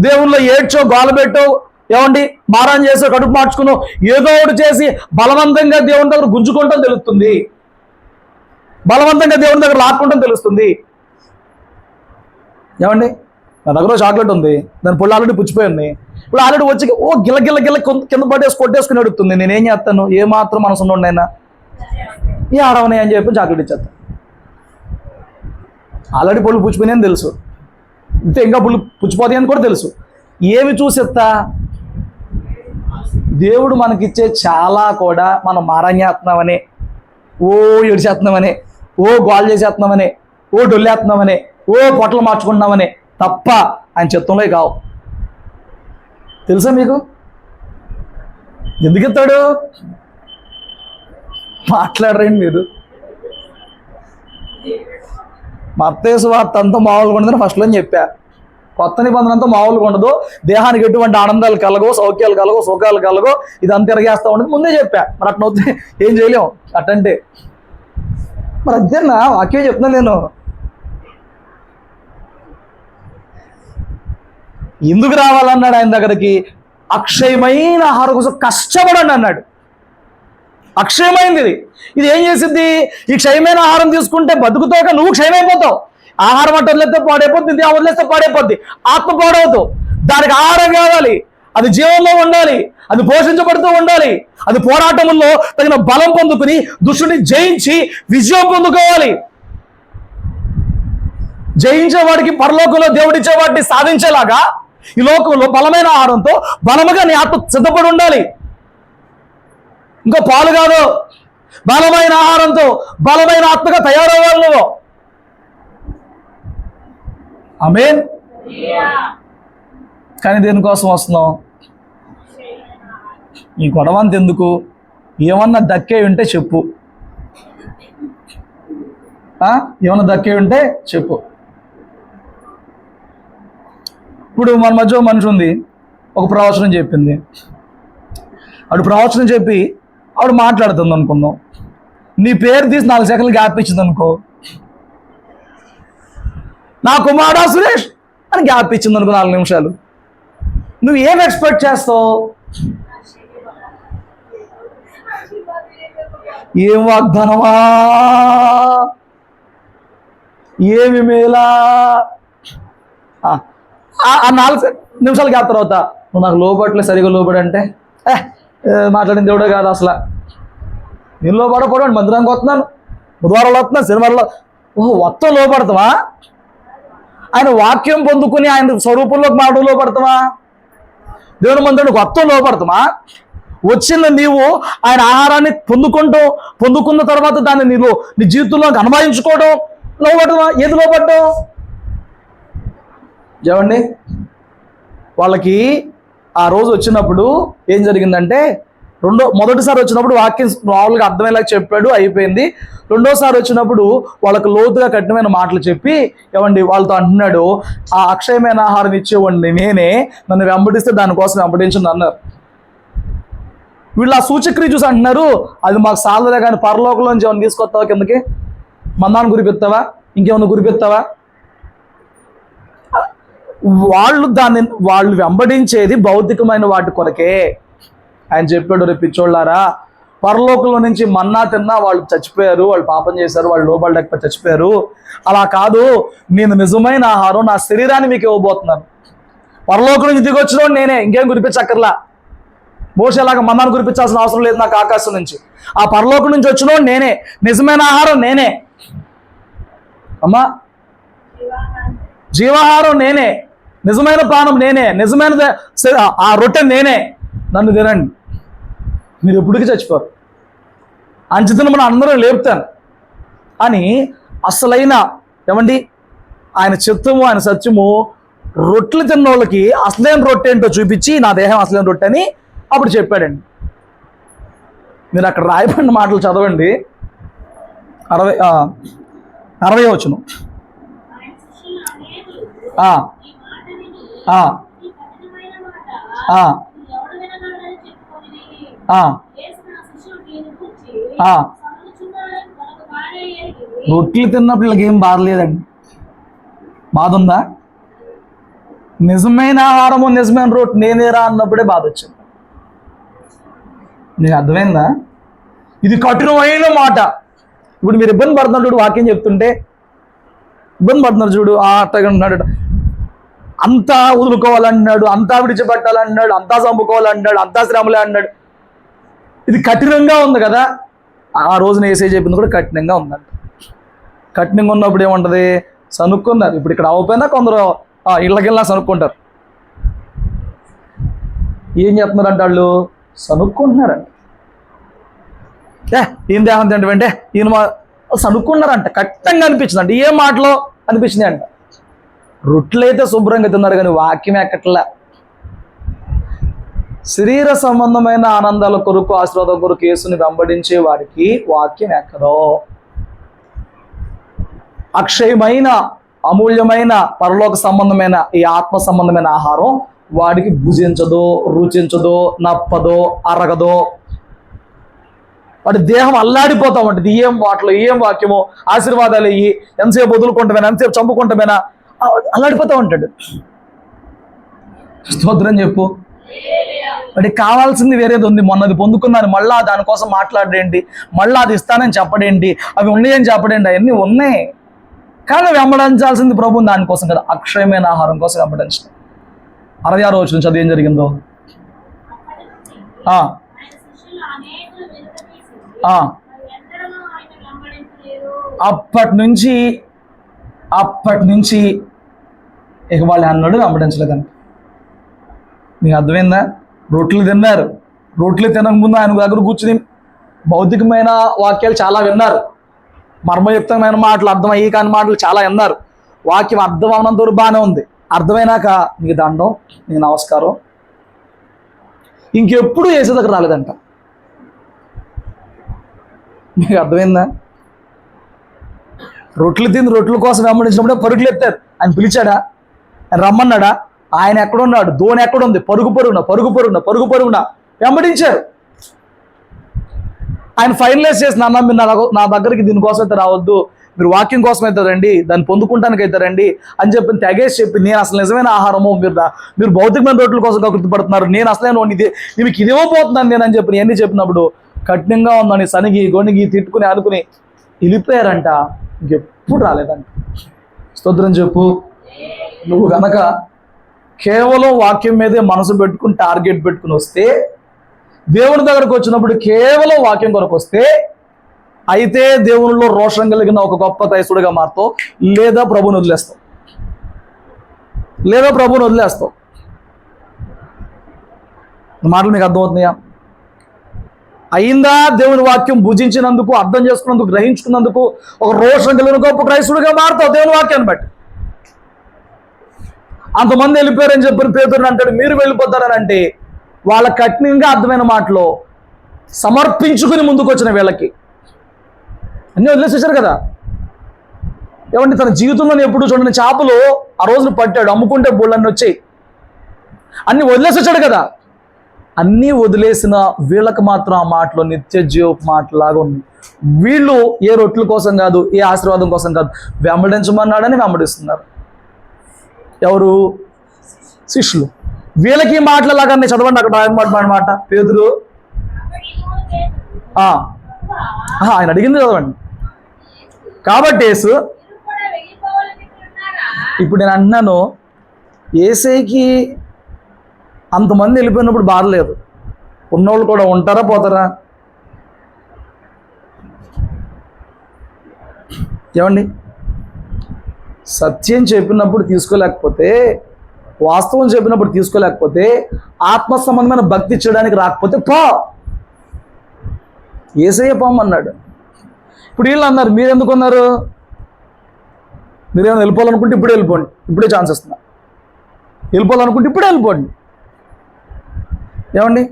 దేవునిలో ఏడ్చో, గోలబెట్టో, ఏమండి మారాన్ చేసో, కడుపు మార్చుకునో, ఏదో ఒకటి చేసి బలవంతంగా దేవుని దగ్గర గుంజుకుంటాం తెలుస్తుంది. బలవంతంగా దేవుని దగ్గర లాక్కుంటాం తెలుస్తుంది. ఏమండి నా దగ్గర చాక్లెట్ ఉంది, దాని పుళ్ళు ఆల్రెడీ పుచ్చిపోయింది. ఇప్పుడు ఆల్రెడీ వచ్చి గిల్ల కింద పట్టేసి కొట్టేసుకుని అడుగుతుంది. నేనేం చేస్తాను? ఏమాత్రం మనసు ఉండైనా ఈ ఆడవని అని చెప్పి చాక్లెట్ ఇచ్చేస్తాను. ఆల్రెడీ పుళ్ళు పుచ్చిపోయినాయని తెలుసు, ఇంతే ఇంకా పుళ్ళు పుచ్చిపోతాయి అని కూడా తెలుసు. ఏమి చూసేస్తా? దేవుడు మనకిచ్చే చాలా కూడా మనం మారాన్యేస్తున్నామని, ఓ ఏడిచేస్తున్నామని, ఓ గోల్ చేసేస్తున్నామని, ఓ డొల్లేస్తున్నామని, ఓ పొట్టలు మార్చుకుంటున్నామని తప్ప ఆయన చిత్తంలో కావు. తెలుసా మీకు? ఎందుకు ఇస్తాడు? మాట్లాడరండి మీరు. మత్తయి సువార్త అంతా మామూలుగా ఉండదని ఫస్ట్లో చెప్పా. కొత్త నిబంధన అంతా మామూలుగా ఉండదు. దేహానికి ఎటువంటి ఆనందాలు కలగో, సౌఖ్యాలు కలగో, సుఖాలు కలగో, ఇదంతా తిరగేస్తూ ఉండదు ముందే చెప్పా. మరి అట్లా అవుతే ఏం చేయలేము. అట్టంటే మరి అంతేనా? వాక్యం చెప్తున్నా నేను. ఎందుకు రావాలన్నాడు ఆయన దగ్గరికి? అక్షయమైన ఆహారం కోసం కష్టపడండి అన్నాడు. అక్షయమైంది ఇది ఏం చేసిద్ది? ఈ క్షయమైన ఆహారం తీసుకుంటే బతుకుతాక నువ్వు క్షయమైపోతావు. ఆహారం అంటే వదిలేస్తే పాడైపోద్ది, ఇది వదిలేస్తే పాడైపోద్ది, ఆత్మ పాడవుతావు. దానికి ఆహారం కావాలి, అది జీవంలో ఉండాలి, అది పోషించబడుతూ ఉండాలి, అది పోరాటంలో తగిన బలం పొందుకుని దుష్టుని జయించి విజయం పొందుకోవాలి. జయించే వాడికి పరలోకంలో దేవుడిచ్చే వాటిని సాధించేలాగా ఈ లోకంలో బలమైన ఆహారంతో బలముగా నీ ఆత్మ సిద్ధపడి ఉండాలి. ఇంకో పాలు కాదు, బలమైన ఆహారంతో బలమైన ఆత్మగా తయారవ్వాలి నువ్వు. ఆమేన్. కానీ దేనికోసం వస్తున్నావు? ఈ గొడవ అంత ఎందుకు? ఏమన్నా దక్కే ఉంటే చెప్పు. ఏమన్నా దక్కే ఉంటే చెప్పు. ఇప్పుడు మన మధ్య మనిషి ఉంది, ఒక ప్రవచనం చెప్పింది. ఆవిడ ప్రవచనం చెప్పి ఆవిడ మాట్లాడుతుంది అనుకుందాం. నీ పేరు తీసి 4 సెకండ్లు గ్యాప్ ఇచ్చింది అనుకో. నా కుమారుడా సురేష్ అని గ్యాప్ ఇచ్చింది అనుకో 4 నిమిషాలు. నువ్వు ఏం ఎక్స్పెక్ట్ చేస్తావు? ఏం వాగ్దానమా? ఏమి మేలా ఆ 4 నిమిషాలు గ్యాప్ తర్వాత నువ్వు నాకు లోపట్లే సరిగా లోబడి అంటే మాట్లాడిన దేవుడే కాదు అసలు. నేను లోపడపోవడం మందిరానికి వస్తున్నాను, బుధవారాలు వస్తున్నాను, శనివారంలో మొత్తం లోపడతావా? ఆయన వాక్యం పొందుకుని ఆయన స్వరూపంలోకి మాటలు లోపడతావా? దేవుని మందిరానికి మొత్తం లోపడతామా? వచ్చిన నీవు ఆయన ఆహారాన్ని పొందుకున్న తర్వాత దాన్ని నీవు నీ జీవితంలోకి అనుభవించుకోవడం లోపడతావా? ఏది లోపడ్డం? చూడండి, వాళ్ళకి ఆ రోజు వచ్చినప్పుడు ఏం జరిగిందంటే మొదటిసారి వచ్చినప్పుడు వాక్యం మామూలుగా అర్థమయ్యేలా చెప్పాడు, అయిపోయింది. రెండోసారి వచ్చినప్పుడు వాళ్ళకు లోతుగా కఠినమైన మాటలు చెప్పి ఏమండి వాళ్ళతో అంటున్నాడు, ఆ అక్షయమైన ఆహారం ఇచ్చేవాడిని నేనే, నన్ను వెంబడిస్తే దానికోసం వెంబడించండి అన్నారు. వీళ్ళు ఆ సూచక్రియ చూసి అంటున్నారు, అది మాకు సాలదే కానీ పరలోకంలోంచి ఏమైనా తీసుకొస్తావా? కిందకి మందాన్ని గురిపెత్తావా? ఇంకేమన్నా గురిపెత్తావా? వాళ్ళు వెంబడించేది భౌతికమైన వాటి కొరకే. ఆయన చెప్పాడు, రేపు పిచ్చోళ్ళారా, పరలోకంలో నుంచి మన్నా తిన్నా వాళ్ళు చచ్చిపోయారు, వాళ్ళు పాపం చేశారు, వాళ్ళు లోబడలేకపోతే చచ్చిపోయారు. అలా కాదు, నేను నిజమైన ఆహారం నా శరీరాన్ని మీకు ఇవ్వబోతున్నాను. పరలోకం నుంచి దిగొచ్చినోడు నేనే, ఇంకేం గురిపించక్కర్లా. మోసేలాగా మన్నాను గురిపించాల్సిన అవసరం లేదు నాకు ఆకాశం నుంచి. ఆ పరలోకం నుంచి వచ్చినోడు నేనే, నిజమైన ఆహారం నేనే అమ్మా, జీవాహారం నేనే, నిజమైన ప్రాణం నేనే, నిజమైన ఆ రొట్టె నేనే. నన్ను తినండి, మీరు ఎప్పటికీ చచ్చిపోరు. అంచెతను మనం అందరూ లేపుతాను అని అసలైన ఏమండి ఆయన చిత్తము ఆయన సత్యము రొట్టెలు తిన్న వాళ్ళకి అసలైన రొట్టె ఏంటో చూపించి నా దేహం అసలైన రొట్టె అని అప్పుడు చెప్పాడండి. మీరు అక్కడ రాయబడిన మాటలు చదవండి. 60 వచనం. రొట్టెలు తిన్నప్పుడు వీళ్ళకి ఏం బాధలేదండి. బాధ ఉందా? నిజమైన ఆహారము నిజమైన రొట్టె నేనేరా అన్నప్పుడే బాధ వచ్చింది. నీకు అర్థమైందా? ఇది కఠినమైన మాట. ఇప్పుడు మీరు ఇబ్బంది పడుతున్నట్టు వాక్యం చెప్తుంటే ఇబ్బంది పడుతున్నారు చూడు, అట్టగా ఉన్నాడు, అంతా వదులుకోవాలన్నాడు, అంతా విడిచిపెట్టాలన్నాడు, అంతా చంపుకోవాలన్నాడు, అంతా శ్రమలే అన్నాడు. ఇది కఠినంగా ఉంది కదా. ఆ రోజున ఏసై చెప్పింది కూడా కఠినంగా ఉందంట. కఠినంగా ఉన్నప్పుడు ఏముంటుంది? సనుక్కున్నారు. ఇప్పుడు ఇక్కడ అవ్వపోయినా కొందరు ఇళ్ళకెళ్ళినా సనుక్కుంటారు. ఏం చెప్తున్నారంట వాళ్ళు? సనుక్కుంటున్నారంట. ఈయన దేహం ఏంటంటే ఈయన సనుక్కున్నారంట. కఠినంగా అనిపించింది అంట. ఏ మాటలో అనిపించింది అంట? రొట్టెలైతే శుభ్రంగా తిన్నారు కానీ వాక్యం ఎక్కట్లా. శరీర సంబంధమైన ఆనందాల కొరకు ఆశీర్వాదం కొరకు యేసుని వెంబడించే వారికి వాక్యం ఎక్కదో. అక్షయమైన అమూల్యమైన పరలోక సంబంధమైన ఈ ఆత్మ సంబంధమైన ఆహారం వాడికి భుజించదో, రుచించదో, నప్పదో, అరగదో. వాడి దేహం అల్లాడిపోతా ఉంటుంది. ఏం మాటలు, ఏం వాక్యమో, ఆశీర్వాదాలు ఇవి ఎంతసేపు వదులుకుంటామేనా, ఎంతసేపు చంపుకుంటామేనా, అల్లాడిపోతూ ఉంటాడు. స్తోత్రం చెప్పు. వాడికి కావాల్సింది వేరేది ఉంది. మొన్నది పొందుకున్నాను, మళ్ళా దానికోసం మాట్లాడేంటి, మళ్ళీ అది ఇస్తానని చెప్పడేంటి, అవి ఉన్నాయని చెప్పడేంటి, అవన్నీ ఉన్నాయి. కానీ వెంబడించాల్సింది ప్రభుని దానికోసం కదా, అక్షయమైన ఆహారం కోసం వెంబడించడం. 66 వచనం చదివి ఏం జరిగిందో. అప్పటి నుంచి ఇక వాళ్ళు అన్నాడు వెంబడించలేదండి. మీకు అర్థమైందా? రొట్టెలు తిన్నారు. రొట్టెలు తినకముందు ఆయన దగ్గర కూర్చుని భౌతికమైన వాక్యాలు చాలా విన్నారు. మర్మయుక్తమైన మాటలు, అర్థమయ్యి కాని మాటలు చాలా విన్నారు. వాక్యం అర్థం అవనంత వరకు బాగానే ఉంది. అర్థమైనాక నీకు దండం, నీకు నమస్కారం, ఇంకెప్పుడు యేసు దగ్గర రాలేదంట. మీకు అర్థమైందా? రొట్టెలు తిని రొట్టెల కోసం వెంబడించినప్పుడే పరుగులు ఎత్తారు. ఆయన పిలిచాడా? ఆయన రమ్మన్నాడా? ఆయన ఎక్కడున్నాడు? ధోని ఎక్కడుంది? పరుగు పరుగున వెంబడించారు. ఆయన ఫైనలైజ్ చేసిన, అన్న మీరు నా దగ్గరికి దీనికోసం అయితే రావద్దు, మీరు వాక్యం కోసం అయితే రండి, దాన్ని పొందుకుంటానికి అయితే రండి అని చెప్పి తెగేసి చెప్పి, నేను అసలు నిజమైన ఆహారము, మీరు భౌతికమైన రొట్టెల కోసం గుర్తుపడుతున్నారు, నేను అసలే మీకు ఇదివ్వబోతున్నాను నేను అని చెప్పి ఎన్ని చెప్పినప్పుడు కఠినంగా ఉందని సనిగి గొణిగి తిట్టుకుని అనుకుని వెళ్ళిపోయారంట. ఇంకెప్పుడు రాలేదంట. స్తోత్రం చెప్పు. నువ్వు గనక కేవలం వాక్యం మీదే మనసు పెట్టుకుని టార్గెట్ పెట్టుకుని వస్తే, దేవుని దగ్గరకు వచ్చినప్పుడు కేవలం వాక్యం కొరకు వస్తే, అయితే దేవునిలో రోషం కలిగిన ఒక గొప్ప క్రైస్తవుడిగా మారుతావు, లేదా ప్రభుని వదిలేస్తావు. మాటలు మీకు అర్థమవుతున్నాయా? అయిందా దేవుని వాక్యం భుజించినందుకు, అర్థం చేసుకున్నందుకు, గ్రహించుకున్నందుకు ఒక రోషం కలిగిన గొప్ప క్రైస్తవుడిగా మారుతావు దేవుని వాక్యాన్ని బట్టి. అంతమంది వెళ్ళిపోయారని చెప్పిన పేతురు అంటాడు, మీరు వెళ్ళిపోతారని అంటే వాళ్ళ కఠినంగా అర్థమైన మాటలో సమర్పించుకుని ముందుకు వచ్చిన వీళ్ళకి అన్నీ వదిలేసేసారు కదా. ఏమంటే తన జీవితంలో ఎప్పుడు చూడని చేపలు ఆ రోజున పట్టాడు, అమ్ముకుంటే బోళ్ళన్నీ వచ్చాయి, అన్నీ వదిలేసేసాడు కదా. అన్నీ వదిలేసిన వీళ్ళకి మాత్రం ఆ మాటలో నిత్య జీవ మాటలాగా ఉంది. వీళ్ళు ఏ రొట్టెల కోసం కాదు, ఏ ఆశీర్వాదం కోసం కాదు, వెంబడించమన్నాడని వెంబడిస్తున్నారు. ఎవరు? శిష్యులు. వీళ్ళకి మాటలలాగా చదవండి అక్కడ మాట. పేతురు ఆయన అడిగింది చదవండి. కాబట్టి యేసు, ఇప్పుడు నేను అంటున్నాను, యేసయ్యకి అంతమంది వెళ్ళిపోయినప్పుడు బాధ లేదు. ఉన్నోళ్ళు కూడా ఉంటారా, పోతారా? ఏమండి? సత్యం చెప్పినప్పుడు తీసుకోలేకపోతే, వాస్తవం చెప్పినప్పుడు తీసుకోలేకపోతే, ఆత్మ సంబంధమైన భక్తి చేయడానికి రాకపోతే పో, యేసయ్య పోమన్నాడు. ఇప్పుడు వీళ్ళు అన్నారు, మీరెందుకు అన్నారు? మీరేమైనా వెళ్ళిపోవాలనుకుంటే ఇప్పుడే వెళ్ళిపోండి, ఇప్పుడే ఛాన్స్ ఇస్తున్నా. వెళ్ళిపోవాలనుకుంటే ఇప్పుడే వెళ్ళిపోండి. ఏమండి?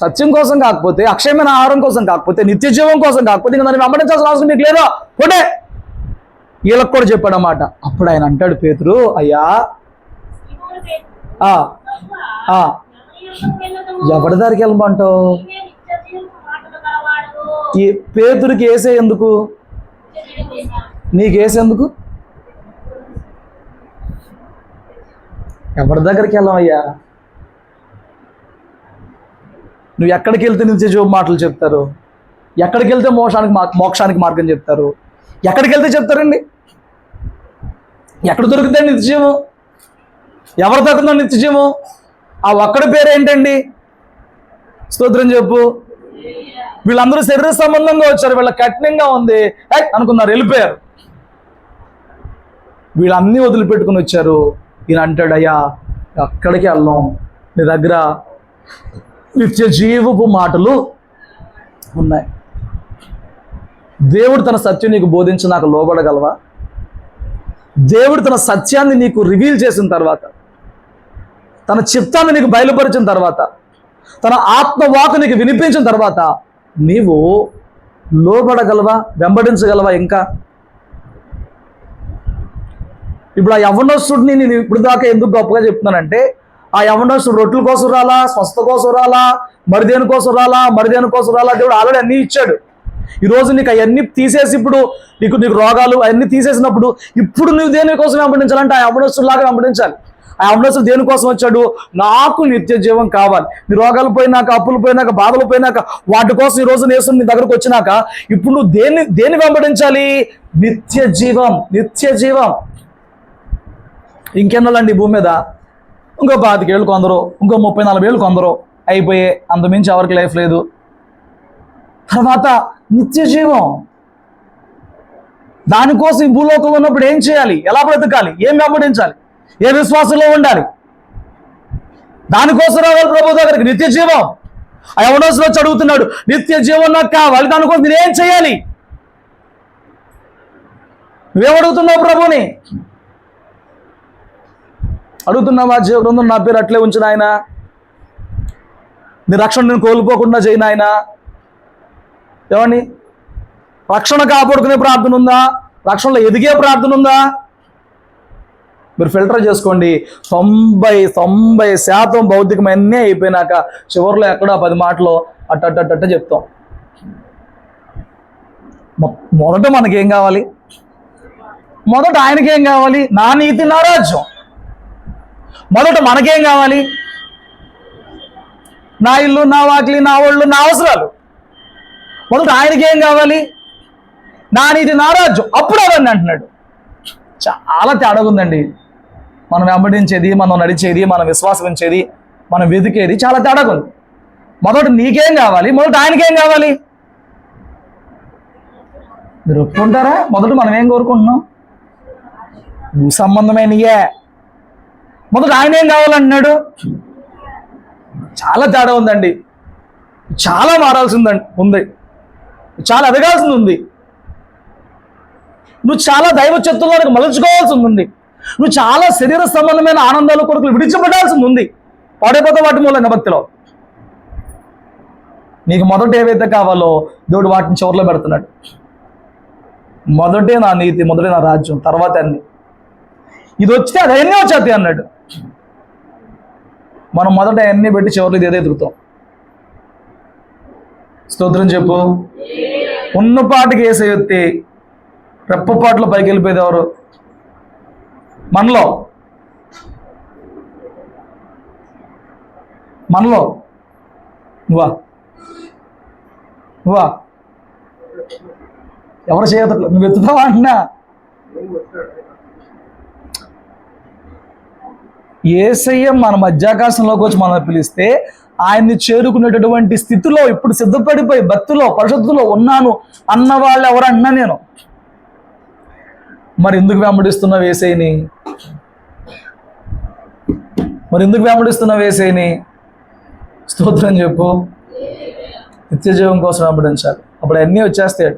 సత్యం కోసం కాకపోతే, అక్షయమైన ఆహారం కోసం కాకపోతే, నిత్య జీవం కోసం కాకపోతే ఇంకా దాన్ని వెంబడించాల్సిన అవసరం మీకు లేదా? పోటే. వీళ్ళకి కూడా చెప్పాడు అన్నమాట. అప్పుడు ఆయన అంటాడు, పేతురు, అయ్యా ఎవరి దారికి వెళ్ళమంటావు? ఈ పేతురికి వేసే ఎందుకు? నీకేసేందుకు? ఎవరి దగ్గరికి వెళ్ళవయ్యా? నువ్వు ఎక్కడికి వెళ్తే నిత్య జీవ మాటలు చెప్తారు? ఎక్కడికి వెళ్తే మోక్షానికి మార్గం చెప్తారు? ఎక్కడికి వెళ్తే చెప్తారండి? ఎక్కడ దొరుకుతాయి నిత్యజీవం? ఎవరు దొరుకుతుందో నిత్యజీవం? ఆ ఒక్కడి పేరు ఏంటండి? స్తోత్రం చెప్పు. వీళ్ళందరూ శరీర సంబంధంగా వచ్చారు, వీళ్ళ కఠినంగా ఉంది అనుకున్నారు, వెళ్ళిపోయారు. వీళ్ళన్నీ వదిలిపెట్టుకుని వచ్చారు. ఈయన అంటాడు, అయ్యా అక్కడికి వెళ్ళాం, నీ దగ్గర నిత్య జీవపు మాటలు ఉన్నాయి. దేవుడు తన సత్యం నీకు బోధించి నాకు లోబడగలవా? దేవుడు తన సత్యాన్ని నీకు రివీల్ చేసిన తర్వాత, తన చిత్తాన్ని నీకు బయలుపరిచిన తర్వాత, తన ఆత్మవాకు నీకు వినిపించిన తర్వాత నీవు లోబడగలవా? వెంబడించగలవా? ఇంకా ఇప్పుడు ఆ యవ్వనస్తుడిని నేను ఇప్పుడు దాకా ఎందుకు గొప్పగా చెప్తున్నానంటే, ఆ యవ్వనస్తుడు రొట్టెల కోసం రాలా, స్వస్థ కోసం రాలా, మరిదేని కోసం రాలా, దేవుడు ఆల్రెడీ అన్నీ ఇచ్చాడు. ఈరోజు నీకు అవన్నీ తీసేసి ఇప్పుడు నీకు రోగాలు అవన్నీ తీసేసినప్పుడు ఇప్పుడు నువ్వు దేనికోసం వెంబడించాలంటే ఆ యవ్వనస్తుడిలాగా వెంబడించాలి. ఆ యవ్వనస్తుడు దేనికోసం వచ్చాడు? నాకు నిత్య జీవం కావాలి. నీ రోగాలు పోయినాక, అప్పులు పోయినాక, బాధలు పోయినాక, వాటి కోసం ఈరోజు నేసు నీ దగ్గరకు వచ్చినాక ఇప్పుడు నువ్వు దేన్ని వెంబడించాలి? నిత్య జీవం. ఇంకెన్నాళ్ళండి భూమి మీద? ఇంకో 25 ఏళ్ళు కొందరు, ఇంకో 30-40 ఏళ్ళు కొందరు, అయిపోయే, అంతమించి ఎవరికి లైఫ్ లేదు. తర్వాత నిత్య జీవం. దానికోసం ఈ భూలోకంలో ఉన్నప్పుడు ఏం చేయాలి? ఎలా బ్రతకాలి? ఏం వెంబడించాలి? ఏ విశ్వాసంలో ఉండాలి? దానికోసం రావాలి ప్రభు దగ్గరికి. నిత్య జీవం. ఆ యవ్వనస్తుడు వచ్చి అడుగుతున్నాడు, నిత్య జీవం నాకు కావాలి, దానికోసం నేనేం చేయాలి? నువ్వేమడుగుతున్నావు ప్రభుని? అడుగుతున్నావా? జీవ గ్రంథం నా పేరు అట్లే ఉంచిన ఆయన, నీ రక్షణ నేను కోల్పోకుండా చేయను ఆయన. ఏమండి? రక్షణ కాపాడుకునే ప్రార్థన ఉందా? రక్షణలో ఎదిగే ప్రార్థన ఉందా? మీరు ఫిల్టర్ చేసుకోండి. 90% భౌతికమన్నీ అయిపోయినాక చివరిలో ఎక్కడో 10 మాటలు అట్ట చెప్తాం. మొదట మనకేం కావాలి? మొదట ఆయనకేం కావాలి? నా నీతి, నా రాజ్యం. మొదట మనకేం కావాలి? నా ఇల్లు, నా వాకిలి, నా ఒళ్ళు, నా అవసరాలు. మొదట ఆయనకేం కావాలి? నా నీతి, నా రాజ్యం. అప్పుడు అవన్నీ అంటున్నాడు. చాలా తేడా ఉందండి. మనం వెంబడించేది, మనం నడిచేది, మనం విశ్వాసం ఉంచేది, మనం వెతికేది చాలా తేడాగా ఉంది. మొదట నీకేం కావాలి, మొదట ఆయనకేం కావాలి? మీరు ఒప్పుకుంటారా? మొదట మనం ఏం కోరుకుంటున్నాం? భూ సంబంధమైనయే. మొదట ఆయన ఏం కావాలంటున్నాడు? చాలా తేడా ఉందండి. చాలా మారాల్సిందండి ఉంది, చాలా ఎదగాల్సింది ఉంది. నువ్వు చాలా దైవ చిత్తంలోనికి మలుచుకోవాల్సి ఉంది. నువ్వు చాలా శరీర సంబంధమైన ఆనందాలు కొరకు విడిచిపెట్టాల్సింది ఉంది. పాడైపోతే వాటి మూలంగా భక్తిలో నీకు మొదట ఏవైతే కావాలో దేవుడు వాటిని చివరిలో పెడుతున్నాడు. మొదటే నా నీతి, మొదటే నా రాజ్యం, తర్వాత అన్ని. ఇది వచ్చితే అది అన్నీ వచ్చేస్తాయి అన్నాడు. మనం మొదట అన్నీ పెట్టి చివరిలో ఇదేదో ఎదుగుతాం. స్తోత్రం చెప్పు. ఉన్నపాటికి ఏసెత్తి రెప్పపాట్లో పైకి వెళ్ళిపోయేది ఎవరు? మనలో నువ్వా ఎవరు చేయదు? నువ్వు ఎత్తుతావా అంటున్నా? యేసయ్య మన మధ్యాకాశంలోకి వచ్చి మనం పిలిస్తే ఆయన్ని చేరుకునేటటువంటి స్థితిలో ఇప్పుడు సిద్ధపడిపోయి భక్తిలో పరిశుద్ధిలో ఉన్నాను అన్న వాళ్ళు ఎవరన్నా నేను. మరి ఎందుకు వెంబడిస్తున్నావు యేసయ్యని? స్తోత్రం చెప్పు. నిత్యజీవం కోసం వెంబడించాలి. అప్పుడు అన్నీ వచ్చేస్తాయి.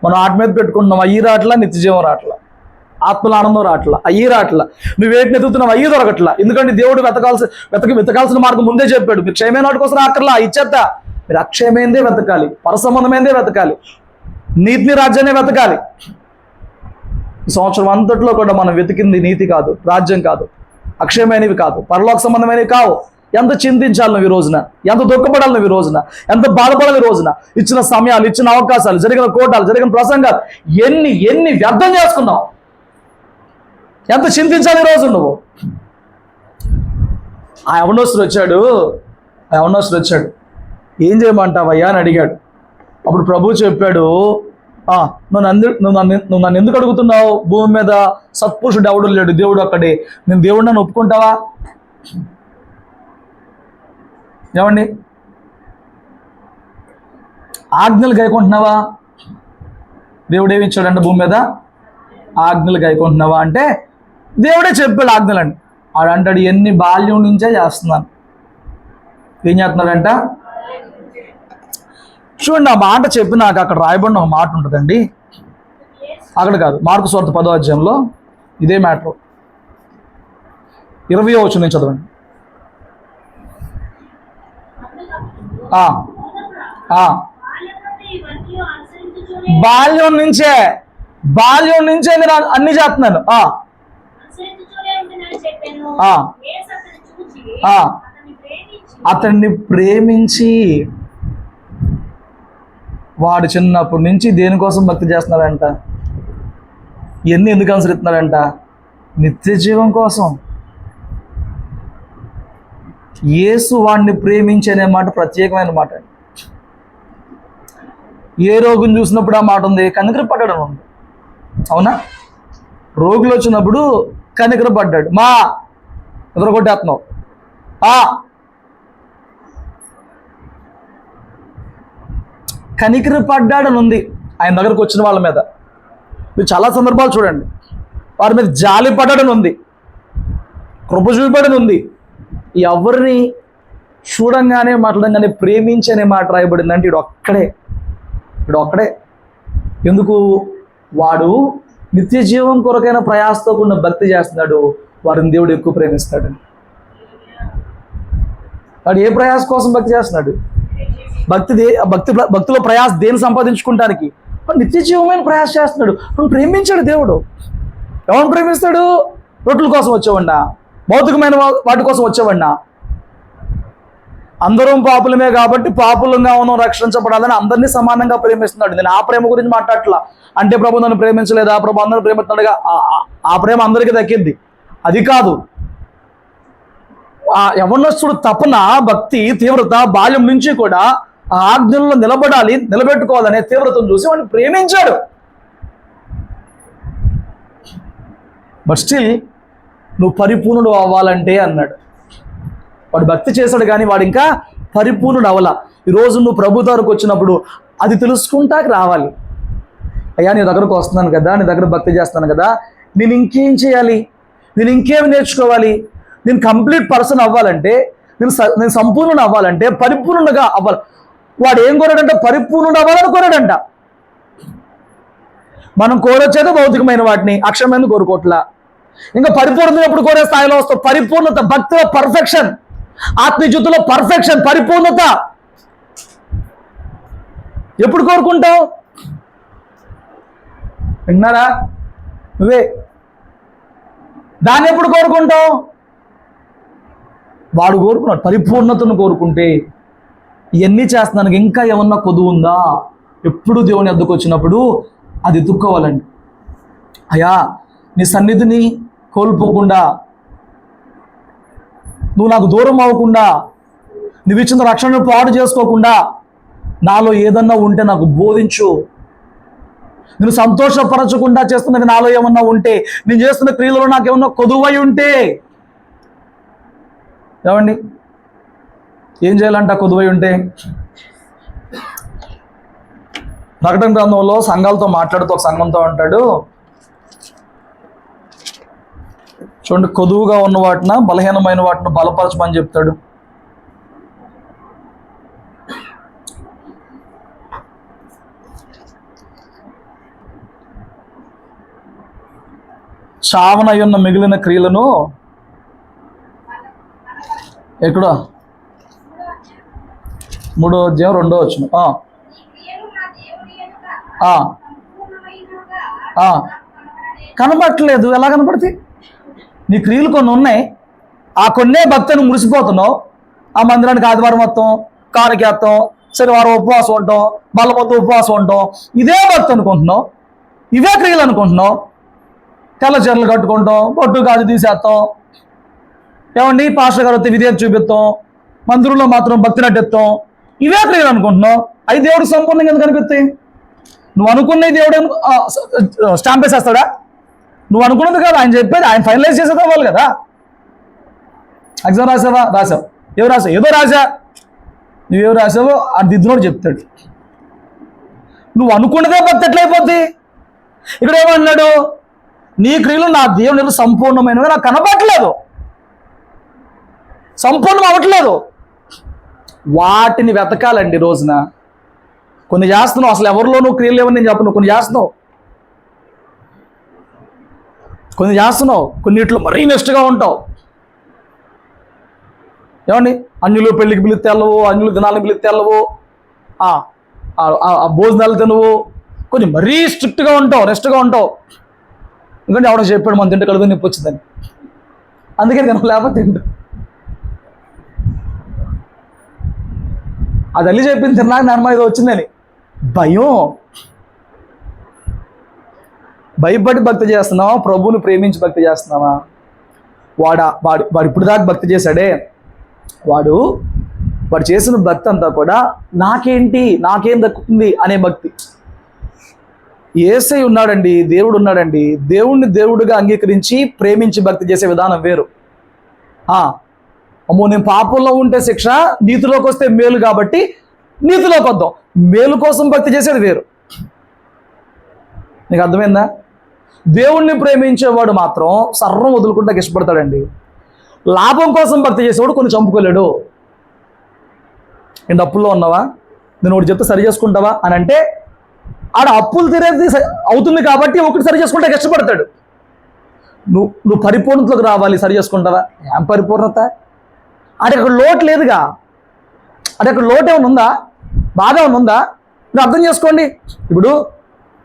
మనం ఆట మీద పెట్టుకుంటున్నాం, అయ్యి రాట్లా, నిత్యజీవం రాట్లా, ఆత్మల ఆనందం రాట్లా, అయ్యి రాట్లా, నువ్వు వేటిని ఎదుగుతున్నావు, అయ్యి దొరకట్లా. ఎందుకంటే దేవుడు వెతకాల్సిన మార్గం ముందే చెప్పాడు. మీరు క్షయమైన వాటి కోసం రాకర్లా, ఇచ్చేద్దా. మీరు అక్షయమైందే వెతకాలి, పరసంబంధమైందే వెతకాలి, నీతిని రాజ్యాన్ని వెతకాలి. ఈ సంవత్సరం అంతట్లో కూడా మనం వెతికింది నీతి కాదు, రాజ్యం కాదు, అక్షయమైనవి కాదు, పరలోక సంబంధమైనవి కావు. ఎంత చింతించాలి నువ్వు ఈ రోజున, ఎంత దుఃఖపడాలి నువ్వు ఈ రోజున, ఎంత బాధపడాలి ఈ రోజున. ఇచ్చిన సమయాలు, ఇచ్చిన అవకాశాలు, జరిగిన కోటాలు, జరిగిన ప్రసంగాలు ఎన్ని వ్యర్థం చేసుకున్నావు. ఎంత చింతించాలి ఈ రోజు నువ్వు. ఆ యవనస్తుడు వచ్చాడు, ఏం చేయమంటావయ్యా అని అడిగాడు. అప్పుడు ప్రభు చెప్పాడు, నువ్వు నన్ను ఎందుకు అడుగుతున్నావు? భూమి మీద సత్పురుషుడు ఎవడు లేడు, దేవుడు ఒక్కడే. నేను దేవుడు నన్ను ఒప్పుకుంటావా? ఏమండి, ఆజ్ఞలు గైకుంటున్నావా? దేవుడు ఏమి ఇచ్చాడంటే భూమి మీద ఆజ్ఞలు గైకుంటున్నావా అంటే దేవుడే చెప్పాడు ఆజ్ఞలండి. ఆడు అంటాడు, ఎన్ని బాల్యం నుంచే చేస్తున్నాను. ఏం చేస్తున్నాడంట? చూడండి, ఆ మాట చెప్పి నాకు అక్కడ రాయబడిన ఒక మాట ఉంటుందండి. అక్కడ కాదు, మార్కు సువార్త 10వ అధ్యాయంలో ఇదే మ్యాటర్ 20వ వచనం నుంచి చదవండి. బాల్యం నుంచే నేను అన్ని చేస్తున్నాను. అతన్ని ప్రేమించి వాడు చిన్నప్పటి నుంచి దేనికోసం భక్తి చేస్తున్నాడంట? ఇవన్నీ ఎందుకు అనుసరిస్తున్నాడంట? నిత్య జీవం కోసం. యేసు వాడిని ప్రేమించి అనే మాట ప్రత్యేకమైన మాట. ఏ రోగిని చూసినప్పుడు ఆ మాట ఉంది, కనికర పడ్డాడు ఉంది. అవునా? రోగులు వచ్చినప్పుడు కనికర పడ్డాడు. మా ఎదురగొట్టేస్తున్నావు. కనికర పడ్డాడని ఉంది ఆయన దగ్గరకు వచ్చిన వాళ్ళ మీద. మీరు చాలా సందర్భాలు చూడండి, వారి మీద జాలి పడ్డాడని ఉంది, కృప చూపడని ఉంది. ఎవరిని చూడంగానే మాట్లాడంగానే ప్రేమించనే మాట రాయబడిందంటే ఇడు ఒక్కడే. ఎందుకు? వాడు నిత్య జీవం కొరకైన ప్రయాసతో కూడిన భక్తి చేస్తున్నాడు. వారిని దేవుడు ఎక్కువ ప్రేమిస్తాడు. వాడు ఏ ప్రయాస కోసం భక్తి చేస్తున్నాడు? భక్తిలో ప్రయాస దేని సంపాదించుకుంటానికి? నిత్య జీవమైన ప్రయాస చేస్తున్నాడు. ప్రేమించాడు దేవుడు. ఎవరిని ప్రేమిస్తాడు? రొట్టెల కోసం వచ్చేవాడినా, భౌతికమైన వాటి కోసం వచ్చేవాడినా? అందరం పాపులమే కాబట్టి పాపులంగా మనం రక్షించబడాలని అందరినీ సమానంగా ప్రేమిస్తున్నాడు. నేను ఆ ప్రేమ గురించి మాట్లాడట్లా. అంటే ప్రభు నన్ను ప్రేమించలేదా, ప్రభు అందరిని ప్రేమిస్తున్నాడుగా, ఆ ప్రేమ అందరికీ దక్కింది, అది కాదు. ఆ యవనస్తుడు తపన, భక్తి తీవ్రత బాల్యం నుంచి కూడా ఆ ఆజ్ఞల్లో నిలబెట్టుకోవాలనే తీవ్రతను చూసి వాడిని ప్రేమించాడు. బట్ స్టిల్ నువ్వు పరిపూర్ణుడు అవ్వాలంటే అన్నాడు. వాడు భక్తి చేశాడు కానీ వాడు ఇంకా పరిపూర్ణుడు అవ్వాల. ఈరోజు నువ్వు ప్రభు దగ్గరకు వచ్చినప్పుడు అది తెలుసుకుంటాకి రావాలి. అయ్యా నీ దగ్గరకు వస్తున్నాను కదా, నీ దగ్గర భక్తి చేస్తున్నాను కదా, నేను ఇంకేం చేయాలి, నేను ఇంకేమి నేర్చుకోవాలి, నేను కంప్లీట్ పర్సన్ అవ్వాలంటే, నేను సంపూర్ణుడు అవ్వాలంటే, పరిపూర్ణుడుగా అవ్వాలి. వాడు ఏం కోరాడంటే పరిపూర్ణుడు అవ్వాలని కోరాడంట. మనం కోరొచ్చేది భౌతికమైన వాటిని, అక్షరమైన కోరుకోవట్లా. ఇంకా పరిపూర్ణత ఎప్పుడు కోరే స్థాయిలో వస్తావు? పరిపూర్ణత, భక్తిలో పర్ఫెక్షన్, ఆత్మీయతలో పర్ఫెక్షన్, పరిపూర్ణత ఎప్పుడు కోరుకుంటావు? విన్నారా? నువ్వే దాన్ని ఎప్పుడు కోరుకుంటావు? వాడు కోరుకున్నాడు పరిపూర్ణతను కోరుకుంటే. ఇవన్నీ చేస్తున్నానికి ఇంకా ఏమన్నా కొదువు ఉందా? ఎప్పుడు దేవుని వద్దకు వచ్చినప్పుడు అది ఎత్తుక్కోవాలండి. అయ్యా నీ సన్నిధిని కోల్పోకుండా, నువ్వు నాకు దూరం అవ్వకుండా, నువ్వు ఇచ్చిన రక్షణను పాడు చేసుకోకుండా నాలో ఏదన్నా ఉంటే నాకు బోధించు. నేను సంతోషపరచకుండా చేస్తున్నది నాలో ఏమన్నా ఉంటే, నేను చేస్తున్న క్రియలలో నాకు ఏమన్నా కొదువై ఉంటే, ఏమండి ఏం చేయాలంట? కొదువై ఉంటే ప్రకటన గ్రంథంలో సంఘాలతో మాట్లాడుతూ ఒక సంఘంతో అంటాడు, చూడండి, కొదువుగా ఉన్న వాటిన బలహీనమైన వాటిని బలపరచమని చెప్తాడు. చావనయ్యున్న మిగిలిన క్రియలను ఎక్కడో 3వ అధ్యాయం 2వ వచనం. కనబడట్లేదు. ఎలా కనపడుతుంది? నీ క్రియలు కొన్ని ఉన్నాయి, ఆ కొన్నే భక్తిని మురిసిపోతున్నావు. ఆ మందిరానికి ఆదివారం మొత్తం కానుకేస్తాం, శనివారం ఉపవాసం ఉంటాం, బలవంతు ఉపవాసం ఉంటాం, ఇదే భక్తి అనుకుంటున్నావు, ఇవే క్రియలు అనుకుంటున్నావు. తెల్ల చీరలు కట్టుకుంటాం, బొట్టు గాజు తీసేస్తాం, ఏమండి పాస్టర్ గారు వస్తే విధేయత చూపిస్తాం, మందిరంలో మాత్రం భక్తి నటిస్తాం, ఇవే క్రియలు అనుకుంటున్నావు. అవి దేవుడు సంపూర్ణంగా ఎందుకు అనిపిస్తాయి? నువ్వు అనుకున్నది దేవుడు స్టాంప్ వేసేస్తాడా? నువ్వు అనుకున్నది కాదు, ఆయన చెప్పేది ఆయన ఫైనలైజ్ చేసేది అవ్వాలి కదా. ఎగ్జామ్ రాసావా? రాసావు. ఏదో రాసావు, ఏదో రాసా, నువ్వేదో రాసావో అది దిద్దునోడు చెప్తాడు. నువ్వు అనుకున్నదే భక్తి ఎట్లయిపోద్ది? ఇక్కడ ఏమన్నాడు? నీ క్రియలు నా దేవుని సంపూర్ణమైనవి నాకు కనపడట్లేదు, సంపూర్ణం అవ్వట్లేదు. వాటిని వెతకాలండి. రోజున కొన్ని చేస్తున్నావు, అసలు ఎవరిలోనూ క్రియలు లేవని నేను చెప్పను. కొన్ని చేస్తున్నావు, కొన్నిట్లో మరీ నిష్ఠగా ఉంటావు. ఏమండి అన్యులు పెళ్ళికి పిలిస్తే వెళ్ళవు, అన్యులు దినాలకు పిలిస్తే వెళ్ళవు, భోజనాలు తినవు, కొన్ని మరీ స్ట్రిక్ట్గా ఉంటావు, నిష్ఠగా ఉంటావు. ఎందుకంటే ఎవడో చెప్పాడు మన తింటే కలుగు నొప్పి వచ్చిందని, అందుకే తిన లేకపోతే తింటు. అది అల్లి చెప్పింది తిన్నాక నన్మ ఏదో వచ్చిందని భయం. భయపడి భక్తి చేస్తున్నావా? ప్రభువుని ప్రేమించి భక్తి చేస్తున్నావా? వాడు ఇప్పుడు దాకా భక్తి చేశాడే, వాడు చేసిన భక్తి అంతా కూడా నాకేం దక్కుతుంది అనే భక్తి. యేసయ్య ఉన్నాడండి, దేవుడు ఉన్నాడండి. దేవుణ్ణి దేవుడిగా అంగీకరించి ప్రేమించి భక్తి చేసే విధానం వేరు. అమ్మో నేను పాపంలో ఉంటే శిక్ష, నీతిలోకి వస్తే మేలు కాబట్టి నీతిలోకి వద్దాం, మేలు కోసం భక్తి చేసేది వేరు. నీకు అర్థమైందా? దేవుణ్ణి ప్రేమించేవాడు మాత్రం సర్వం వదులుకుంటే ఇష్టపడతాడండి. లాభం కోసం భక్తి చేసేవాడు కొన్ని చంపుకోలేడు. ఏంటి అప్పుల్లో ఉన్నావా, నేను ఒకటి చెప్తే సరి చేసుకుంటావా అని అంటే ఆడ అప్పులు తీరేది అవుతుంది కాబట్టి ఒకటి సరి చేసుకుంటే ఇష్టపడతాడు. నువ్వు పరిపూర్ణతలోకి రావాలి, సరి చేసుకుంటావా? ఏం పరిపూర్ణత? అంటే అక్కడ లోటు లేదుగా, అంటే అక్కడ లోటు ఏమైనా ఉందా, బాధ ఏమైనా ఉందా? మీరు అర్థం చేసుకోండి. ఇప్పుడు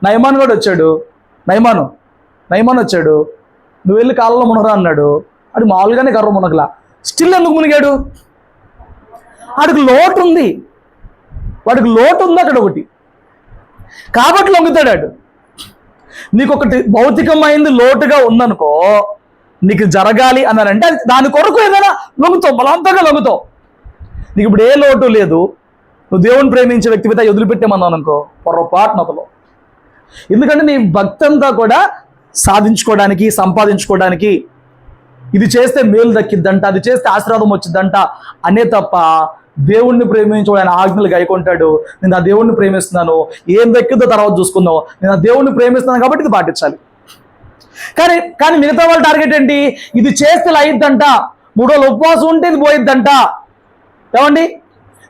నయమాన్ కూడా వచ్చాడు, నయమాన్ వచ్చాడు, నువ్వు వెళ్ళి కాళ్ళలో మునగరా అన్నాడు. అది మామూలుగానే కర్ర మునగలా, స్టిల్ ఎందుకు మునిగాడు? వాడికి లోటు ఉంది, అక్కడ ఒకటి, కాబట్టి లొంగుతాడు. నీకు ఒకటి భౌతికమైంది లోటుగా ఉందనుకో, నీకు జరగాలి అన్నారంటే అది దాని కొరకు ఏదైనా లొంగుతావు, బలవంతంగా లొంగుతావు. నీకు ఇప్పుడు ఏ లోటు లేదు, నువ్వు దేవుని ప్రేమించే వ్యక్తి మీద వదిలిపెట్టేమన్నావు అనుకో, పొరపాటు నతలో. ఎందుకంటే నీ భక్తి అంతా కూడా సాధించుకోవడానికి, సంపాదించుకోవడానికి, ఇది చేస్తే మేలు దక్కిద్దంట, అది చేస్తే ఆశీర్వాదం వచ్చిందంట అనే తప్ప దేవుణ్ణి ప్రేమించడం ఆయన ఆజ్ఞలు గైకొంటాడు. నేను ఆ దేవుణ్ణి ప్రేమిస్తున్నాను, ఏం దక్కిద్దో తర్వాత చూసుకుందాం, నేను ఆ దేవుణ్ణి ప్రేమిస్తున్నాను కాబట్టి ఇది పాటించాలి. కానీ మిగతా వాళ్ళ టార్గెట్ ఏంటి? ఇది చేస్తే ఇలా అయిద్దంట, 3 రోజులు ఉపవాసం ఉంటే ఇది పోయిద్దంట, ఏమండి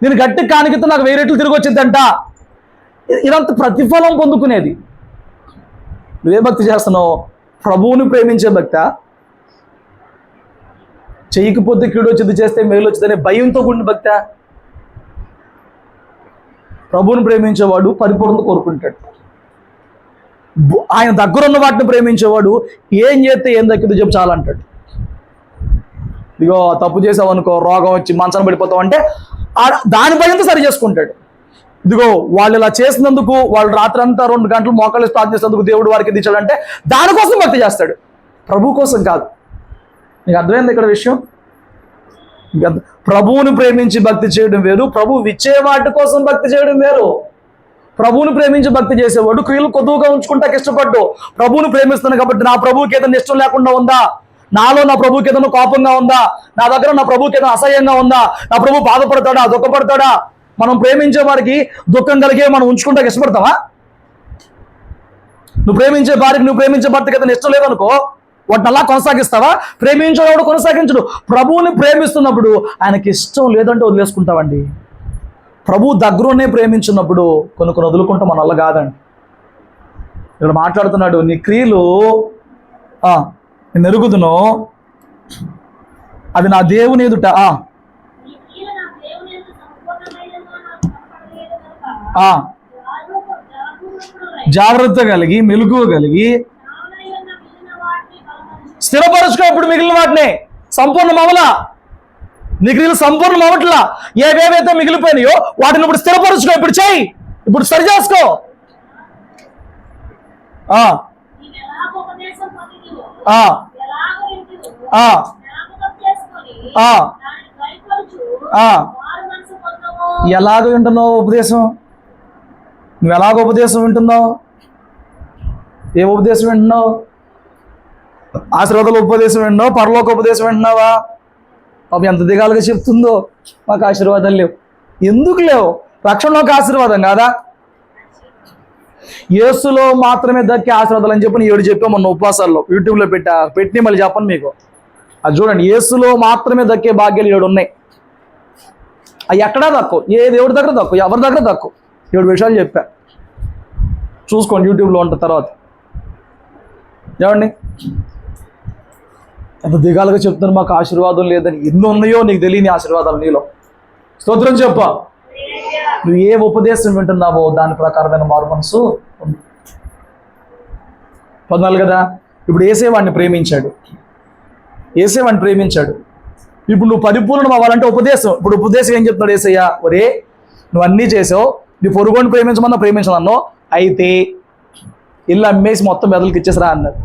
నేను గట్టి కానికితో నాకు 1000 రెట్లు తిరిగి వచ్చిద్దంట. ఇదంతా ప్రతిఫలం పొందుకునేది. నువ్వే భక్తి చేస్తున్నావు? ప్రభువుని ప్రేమించే భక్తా? చేయకపోతే కీడు వచ్చింది, చేస్తే మేలు వచ్చిందనే భయంతో కూడిన భక్తా? ప్రభువుని ప్రేమించేవాడు పరిపూర్ణత కోరుకుంటాడు. ఆయన దగ్గర ఉన్న వాటిని ప్రేమించేవాడు ఏం చేస్తే ఏం దక్కిందో చెప్పు చాలంటాడు. ఇదిగో తప్పు చేసావు అనుకో, రోగం వచ్చి మంచాన పడిపోతావు అంటే దాని భయంతో సరి చేసుకుంటాడు. ఇదిగో వాళ్ళు ఇలా చేసినందుకు, వాళ్ళు రాత్రి అంతా 2 గంటలు మోకాళ్ళు స్టార్ట్ చేసినందుకు దేవుడు వారికి ఇది ఇచ్చాడంటే దానికోసం భక్తి చేస్తాడు, ప్రభు కోసం కాదు. నీకు అర్థమైంది ఇక్కడ విషయం? ప్రభువుని ప్రేమించి భక్తి చేయడం వేరు, ప్రభువు ఇచ్చే వాటి కోసం భక్తి చేయడం వేరు. ప్రభువుని ప్రేమించి భక్తి చేసేవాడు క్రియలు కొద్దుగా ఉంచుకుంటాకి ఇష్టపడ్డు. ప్రభువుని ప్రేమిస్తాను కాబట్టి నా ప్రభువుకి ఏదైనా ఇష్టం లేకుండా ఉందా, నాలో నా ప్రభువుకి ఏదైనా కోపంగా ఉందా, నా దగ్గర నా ప్రభువుకి ఏదైనా అసహ్యంగా ఉందా, నా ప్రభు బాధపడతాడా, దుఃఖపడతాడా? మనం ప్రేమించే వారికి దుఃఖం కలిగే మనం ఉంచుకుంటాకి ఇష్టపడతావా? నువ్వు ప్రేమించే భార్యకి, నువ్వు ప్రేమించే భర్తకి ఏదైనా ఇష్టం లేదనుకో, వాటిని అలా కొనసాగిస్తావా? ప్రేమించేవాడు కొనసాగించడు. ప్రభువుని ప్రేమిస్తున్నప్పుడు ఆయనకి ఇష్టం లేదంటే వదిలేసుకుంటావండి. ప్రభు దగ్గరనే ప్రేమించినప్పుడు కొన్ని వదులుకుంటాం, మన వల్ల కాదండి. ఇక్కడ మాట్లాడుతున్నాడు, నీ క్రియలు నేను ఎరుగుదును, అవి నా దేవుని ఎదుట జాగ్రత్త కలిగి, మెలుగు కలిగి స్థిరపరచుకో. ఇప్పుడు మిగిలిన వాటిని సంపూర్ణం అవలా, నీ క్రియలు సంపూర్ణం అవట్లా. ఏవేవైతే మిగిలిపోయినాయో వాటిని ఇప్పుడు స్థిరపరచుకో, ఇప్పుడు చేయి, ఇప్పుడు సరి చేసుకో. ఎలాగ వింటున్నావు ఉపదేశం? నువ్వు ఎలాగ ఉపదేశం వింటున్నావు? ఏ ఉపదేశం వింటున్నావు? ఆశీర్వాదాల ఉపదేశం వింటున్నావు? పరలోక ఉపదేశం వింటున్నావా? పాపం ఎంత దిగాలుగా చెప్తుందో, మాకు ఆశీర్వాదాలు లేవు. ఎందుకు లేవు? రక్షణలోకి ఆశీర్వాదం కాదా? యేసులో మాత్రమే దక్కే ఆశీర్వాదాలు అని చెప్పి 7 చెప్పాం మొన్న ఉపవాసాల్లో, యూట్యూబ్లో పెట్టి మళ్ళీ చెప్పను మీకు. అది చూడండి, యేసులో మాత్రమే దక్కే భాగ్యాలు 7 ఉన్నాయి. అవి ఎక్కడా తక్కువ, ఏ దేవుడి దగ్గర తక్కువ, ఎవరి దగ్గర తక్కువ. 7 విషయాలు చెప్పా, చూసుకోండి, యూట్యూబ్లో ఉంటుంది తర్వాత. ఏమండి ఎంత దిగాలుగా చెప్తున్నారు, మాకు ఆశీర్వాదం లేదని. ఎన్ని ఉన్నాయో నీకు తెలియని ఆశీర్వాదాలు నీలో. స్తోత్రం చెప్ప. నువ్వు ఏ ఉపదేశం వింటున్నావో దాని ప్రకారమైన మారు మనసు ఉంది. 14 కదా. ఇప్పుడు యేసేవాడిని ప్రేమించాడు, యేసేవాడిని ప్రేమించాడు. ఇప్పుడు నువ్వు పరిపూర్ణం అవ్వాలంటే ఉపదేశం. ఇప్పుడు ఉపదేశం ఏం చెప్తున్నాడు యేసయ్య? ఒరే నువ్వు అన్నీ చేసావు, నీ పొరుగుని ప్రేమించమన్నా ప్రేమించాలన్నావు, అయితే ఇల్లు అమ్మేసి మొత్తం మెదలకి ఇచ్చేసిరా అన్నాడు.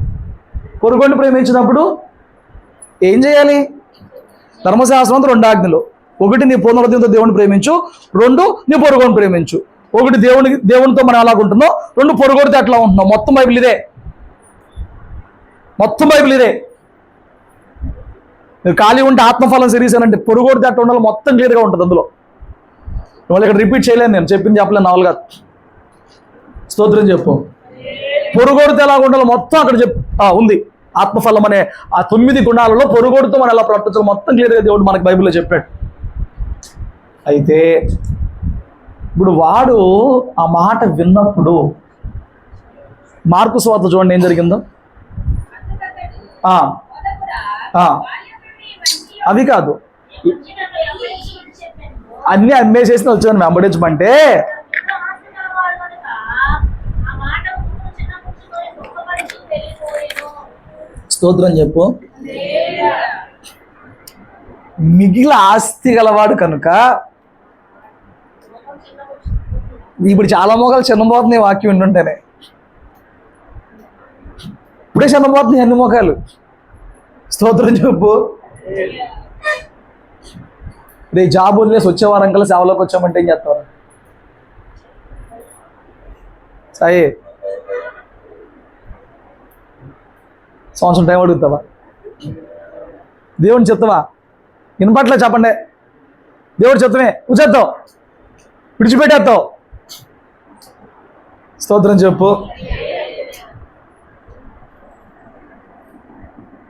పొరుగుని ప్రేమించినప్పుడు ఏం చేయాలి? ధర్మశాస్త్రం 2 ఆజ్ఞలు. 1 నీ పూర్ణ హృదయంతో దేవుని ప్రేమించు, 2 నీ పొరుగుని ప్రేమించు. 1 దేవునితో మనం ఎలాగుంటున్నాం, 2 పొరుగుడితో ఎట్లా ఉంటున్నాం. మొత్తం బైబిల్ ఇదే, మొత్తం బైబిల్ ఇదే. మీరు ఖాళీ ఉంటే ఆత్మఫలం సిరీస్ అంటే పొరుగుడితో ఎట్లా ఉండాలో మొత్తం క్లియర్గా ఉంటుంది అందులో. వాళ్ళు ఇక్కడ రిపీట్ చేయలేను, నేను చెప్పింది చెప్పలేను నావల్గా. స్తోత్రం చెప్పు. పొరుగుడితో ఎలా ఉండాలో మొత్తం అక్కడ ఉంది. ఆత్మఫలం అనే ఆ 9 గుణాలలో పొరుగుడితో మనం ఎలా ప్రవర్తించాలో మొత్తం క్లియర్గా దేవుడు మనకు బైబిల్లో చెప్పాడు. అయితే ఇప్పుడు వాడు ఆ మాట విన్నప్పుడు మార్కు సువార్త చూడండి ఏం జరిగిందో. అవి కాదు, అన్నీ అమ్మేసేసి వచ్చాను వెంబడించమంటే. స్తోత్రం చెప్పు. మిగిలిన ఆస్తి గలవాడు కనుక ఇప్పుడు చాలా మోకాలు చిన్నపోతున్నాయి వాక్యం వింటుంటేనే. ఇప్పుడే చిన్నపోతున్నాయి అన్ని మోకాలు. స్తోత్రం చెప్పు. రే జాబ్ వదిలేసి వచ్చే వారం కల్లా సేవలోకి వచ్చామంటే ఏం చేస్తావు? సాయి సంవత్సరం టైం అడుగుతావా? దేవుని చెప్తావా? వినపట్లే చెప్పండి. దేవుడు చెప్తామే నువ్వు చెప్తావు, విడిచిపెట్టేస్తావు. స్తోత్రం చెప్పు.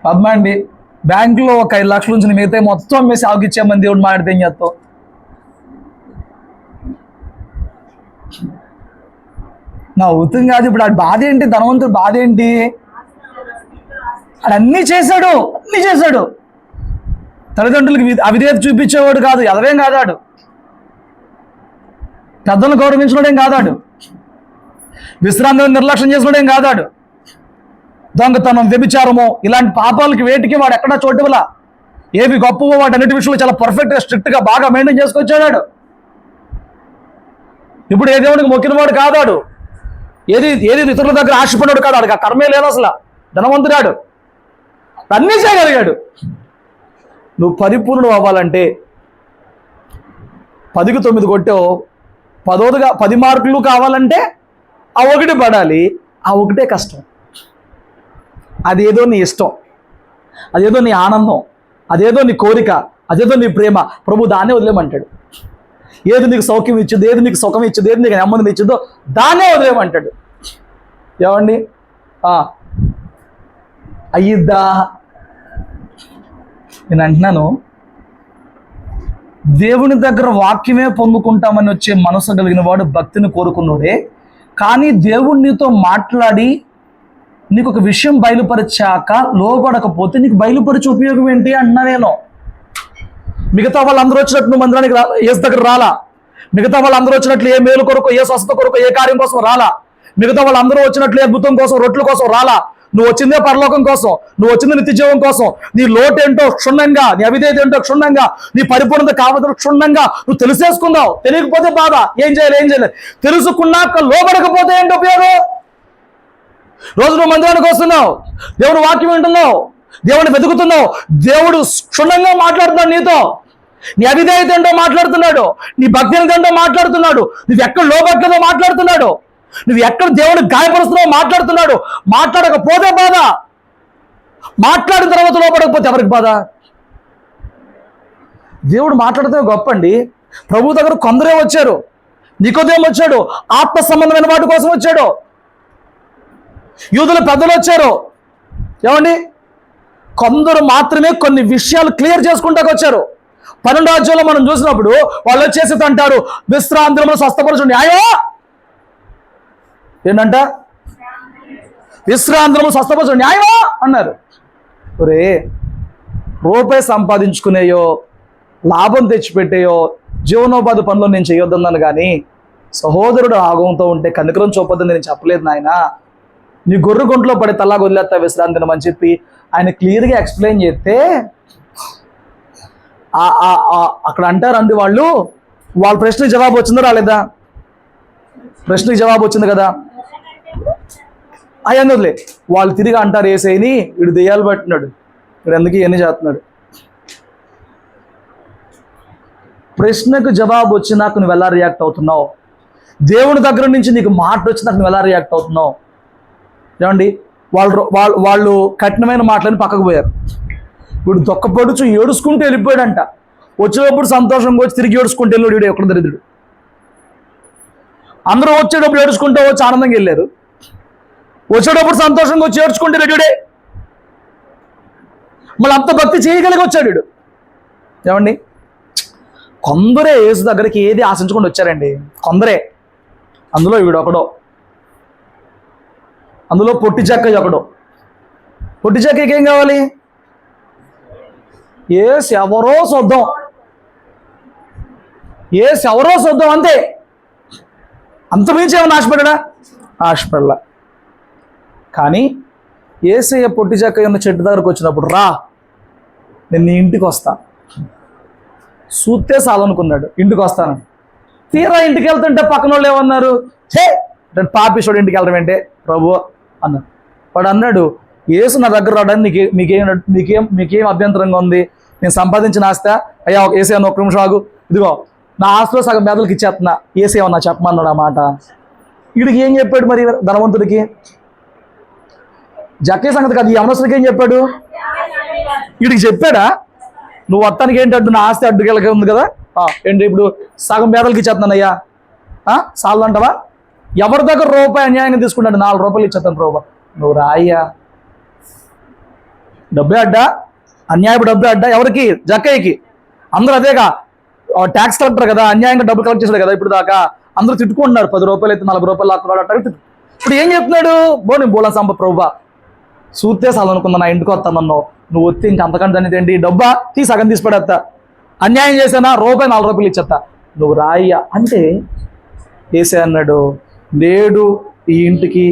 పద్మ అండి, బ్యాంకులో ఒక 5 లక్షల నుంచి మిగతా మొత్తం అమ్మేసి ఆగిచ్చామని దేవుడు మాట్లాడితే ఏం చేస్తావు? నా అవుతుంది కాదు. ఇప్పుడు ఆ బాధ ఏంటి? ధనవంతుడు బాధ ఏంటి? అన్నీ చేశాడు. తల్లిదండ్రులకి అవిధేయత చూపించేవాడు కాదు, ఎదవేం కాదాడు. పెద్దలను గౌరవించడం కాదాడు. విశ్రాంతిని నిర్లక్ష్యం చేసినోడేం కాదాడు. దొంగతనం, వ్యభిచారము ఇలాంటి పాపాలకి వేటికి వాడు ఎక్కడా చోటువలా. ఏవి గొప్పవో వాటి అన్నిటి విషయంలో చాలా పర్ఫెక్ట్గా స్ట్రిక్ట్గా బాగా మెయింటైన్ చేసుకొచ్చాడు. ఇప్పుడు ఏ దేవుడికి మొక్కినవాడు కాదాడు. ఏది ఇతరుల దగ్గర ఆశపడ్డాడు కాదు. ఆడికి ఆ కర్మే లేదు అసలు. ధనవంతుడాడు, అన్నీ చేయగలిగాడు. నువ్వు పరిపూర్ణుడు అవ్వాలంటే 10కి 9 కొట్టావు, 10 మార్కులు కావాలంటే ఆ 1 పడాలి. ఆ 1 కష్టం. అదేదో నీ ఇష్టం, అదేదో నీ ఆనందం, అదేదో నీ కోరిక, అదేదో నీ ప్రేమ. ప్రభు దాన్నే వదిలేమంటాడు. ఏది నీకు సౌఖ్యం ఇచ్చిందో, ఏది నీకు సుఖం ఇచ్చిందో, ఏది నీకు నెమ్మదిని ఇచ్చిందో దాన్నే వదిలేమంటాడు. ఏమండి అయ్యిద్దా? నేను అంటున్నాను, దేవుని దగ్గర వాక్యమే పొందుకుంటామని వచ్చే మనసు కలిగిన వాడు భక్తిని కోరుకున్నాడే. కానీ దేవుడు నీతో మాట్లాడి నీకు ఒక విషయం బయలుపరిచాక లోపడకపోతే నీకు బయలుపరిచే ఉపయోగం ఏంటి అంటున్నా నేను. మిగతా వాళ్ళందరూ వచ్చినట్టు నువ్వు మందిరానికి యేసు దగ్గర రాలా. మిగతా వాళ్ళందరూ వచ్చినట్లు ఏ మేలు కొరకు, ఏ స్వస్థత కొరకు, ఏ కార్యం కోసం రాలా. మిగతా వాళ్ళందరూ వచ్చినట్లు ఏ అద్భుతం కోసం, రొట్టెల కోసం రాలా. నువ్వు వచ్చిందే పరలోకం కోసం, నువ్వు వచ్చింది నిత్య జీవం కోసం. నీ లోటు ఏంటో క్షుణ్ణంగా, నీ అవిధేయత ఏంటో క్షుణ్ణంగా, నీ పరిపూర్ణత కావద్దు క్షుణ్ణంగా నువ్వు తెలిసేసుకుందావు. తెలియకపోతే బాధ. ఏం చేయాలి? తెలుసుకున్నాక లోబడకపోతే ఏంటి ఉపయోగం? రోజు నువ్వు మందిరానికి వస్తున్నావు, దేవుడు వాక్యం వింటున్నావు, దేవుడిని వెతుకుతున్నావు, దేవుడు క్షుణ్ణంగా మాట్లాడుతున్నాడు నీతో. నీ అవిధేయత ఏంటో మాట్లాడుతున్నాడు, నీ భక్తి ఏంటో మాట్లాడుతున్నాడు, నువ్వు ఎక్కడ లోబట్టలేదో మాట్లాడుతున్నాడు, నువ్వు ఎక్కడ దేవుడు గాయపరుస్తున్నావో మాట్లాడుతున్నాడు. మాట్లాడకపోతే బాధ, మాట్లాడిన తర్వాత లోపడకపోతే ఎవరికి బాధ? దేవుడు మాట్లాడితే గొప్ప అండి. ప్రభు దగ్గర కొందరే వచ్చారు. నికోదేము వచ్చాడు, ఆత్మ సంబంధమైన వాటి కోసం వచ్చాడు. యూదుల పెద్దలు వచ్చారు. ఏమండి, కొందరు మాత్రమే కొన్ని విషయాలు క్లియర్ చేసుకుంటాకు వచ్చారు. 12వ అధ్యాయంలో మనం చూసినప్పుడు వాళ్ళు వచ్చేసి అంటారు, విశ్రాంతిలో స్వస్థపరచు న్యాయం ఏంటంట? విశ్రాంతిలో స్వస్థపరచు న్యాయమా అన్నారు. ఒరే, రూపాయి సంపాదించుకునేయో, లాభం తెచ్చిపెట్టేయో జీవనోపాధి పనులు నేను చేయొద్దన్నాను. కానీ సహోదరుడు ఆగంతో ఉంటే కనికరం చూపొద్దని నేను చెప్పలేదు నాయన. నీ గొర్రె గుంట్లో పడి తలా వదిలేస్తా విశ్రాంతి దినం చెప్పి ఆయన క్లియర్గా ఎక్స్ప్లెయిన్ చేస్తే అక్కడ అంటారండి వాళ్ళు, వాళ్ళ ప్రశ్నకి జవాబు వచ్చిందో రాలేదా? ప్రశ్నకి జవాబు వచ్చింది కదా. అయ్యా వదిలే, వాళ్ళు తిరిగి అంటారు ఏసైని వీడు దెయ్యాలు పట్టినాడు, వీడు ఎందుకు ఇవన్నీ చేస్తున్నాడు. ప్రశ్నకు జవాబు వచ్చినాక నువ్వు ఎలా రియాక్ట్ అవుతున్నావు? దేవుని దగ్గర నుంచి నీకు మాట వచ్చినాక నువ్వు ఎలా రియాక్ట్ అవుతున్నావు? ఏమండి, వాళ్ళు కఠినమైన మాటలని పక్కకు పోయారు. వీడు దొక్కపడుచు ఏడుచుకుంటూ వెళ్ళిపోయాడంట. వచ్చేటప్పుడు సంతోషంగా వచ్చి తిరిగి ఏడుచుకుంటూ వెళ్ళాడు. వీడు ఎక్కడ దరిద్రుడు. అందరూ వచ్చేటప్పుడు ఏడుచుకుంటూ వచ్చి ఆనందంగా వెళ్ళారు. వచ్చేటప్పుడు సంతోషంగా వచ్చి ఏడ్చుకుంటూ రెడ్యుడే. మళ్ళీ అంత భక్తి చేయగలిగి వచ్చాడు వీడు. ఏమండి, కొందరే యేసు దగ్గరికి ఏది ఆశించకుండా వచ్చారండి. కొందరే. అందులో వీడు ఒకడో. అందులో పొట్టి చెక్క ఒకడు. పొట్టి చెక్కకి ఏం కావాలి? ఎవరో చూద్దాం, ఎవరో చూద్దాం అంతే. అంత మించి ఏమన్నా ఆశపడ్డా? ఆశపడలా. కానీ ఏసయ్య పొట్టి చెక్క ఉన్న చెట్టు దగ్గరకు వచ్చినప్పుడు, రా నేను నీ ఇంటికి వస్తా, సూత్తే చాలనుకున్నాడు. ఇంటికి వస్తాను. తీరా ఇంటికి వెళ్తుంటే పక్కన వాళ్ళు ఏమన్నారు? హే పాపిషోడు ఇంటికి వెళ్ళడం ఏంటే ప్రభు అన్నారు. వాడు అన్నాడు, యేసు నా దగ్గర రావడానికి మీకేం అభ్యంతరంగా ఉంది? నేను సంపాదించిన ఆస్తి. అయ్యా ఏసీ అన్న 1 నిమిషం ఆగు, ఇదిగో నా ఆస్తిలో సగం పేదలకు ఇచ్చేస్తున్నా, ఏసీ ఏమన్నా చెప్పమన్నాడు ఆ మాట. వీడికి ఏం చెప్పాడు మరి ధనవంతుడికి? జక్కయ్య సంగతి కాదు, ఈ అవనస్తుడికి ఏం చెప్పాడు? వీడికి చెప్పాడా నువ్వు మొత్తానికి ఏంటంటే నా ఆస్తి అడ్డుకెళ్ళక ఉంది కదా, ఏంటి ఇప్పుడు సగం పేదలకి ఇచ్చేస్తున్నానయ్యా, చాలంటావా? ఎవరి దగ్గర రూపాయి అన్యాయంగా తీసుకుంటాడు, 4 రూపాయలు ఇచ్చేస్తాను రూపాయి. నువ్వు రాయ్యా, డబ్బే అడ్డా, అన్యాయపు డబ్బే అడ్డా ఎవరికి? జక్కయ్యకి. అందరూ అదేగా, ట్యాక్స్ కలెక్టర్ కదా, అన్యాయంగా డబ్బులు కలెక్ట్ చేశాడు కదా ఇప్పుడు దాకా. అందరూ తిట్టుకుంటున్నారు, 10 రూపాయలు అయితే 40 రూపాయలు లాక్కున్నాడు అట్ట. ఇప్పుడు ఏం చెప్తున్నాడు? నేను బోలా సంప ప్రభువా, సూతే సాలనుకుందా, నా ఇంటికి వస్తానన్నావు, నువ్వు వస్తే ఇంక అంతకంటే దాన్ని ఏంటి, డబ్బా సగం తీసి పడేస్తా, అన్యాయం చేశానా రూపాయి 4 రూపాయలు ఇచ్చేస్తా, నువ్వు రాయ్యా అంటే ఏసే అన్నాడు, నేడు ఈ ఇంటికి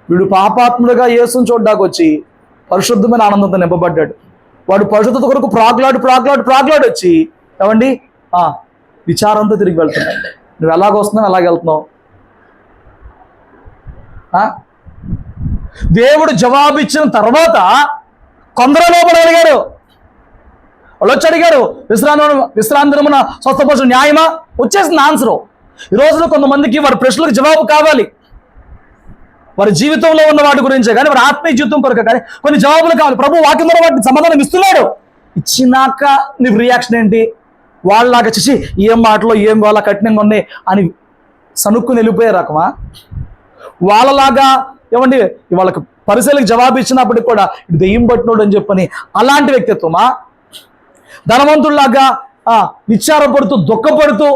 వీడు పాపాత్ముడుగా యేసుని చూడ్డానికి వచ్చి పరిశుద్ధమైన ఆనందంతో నింపబడ్డాడు. వాడు పరిశుద్ధత కొరకు ప్రాగ్లాడు వచ్చి ఏమండి విచారంతో తిరిగి వెళ్తున్నాడు. నువ్వు ఎలాగొస్తున్నావు, ఎలాగ వెళ్తున్నావు? దేవుడు జవాబిచ్చిన తర్వాత కొందరు లోపడగలిగారు. వాళ్ళు వచ్చి అడిగారు, విశ్రాంతి దినమున స్వస్థపరచు న్యాయమా? వచ్చేసింది ఆన్సరు. ఈ రోజున కొంతమందికి వారి ప్రశ్నలకు జవాబు కావాలి, వారి జీవితంలో ఉన్న వాటి గురించే కానీ, వారి ఆత్మీయ జీవితం కొరకు కానీ కొన్ని జవాబులు కావాలి. ప్రభు వాక్యం ద్వారా వాటిని సమాధానం ఇస్తున్నాడు. ఇచ్చినాక నీకు రియాక్షన్ ఏంటి? వాళ్ళలాగా చేసి ఏం మాటలో ఏం వాళ్ళ కఠినంగా ఉన్నాయి అని సనుక్కుని వెళ్ళిపోయే రకమా? వాళ్ళలాగా ఏమండి వాళ్ళకి పరిశీలనకి జవాబు ఇచ్చినప్పటికి కూడా ఇది దెయ్యం పట్టినోడు అని చెప్పని అలాంటి వ్యక్తిత్వమా? ధనవంతుల్లాగా విచారపడుతూ దుఃఖపడుతూ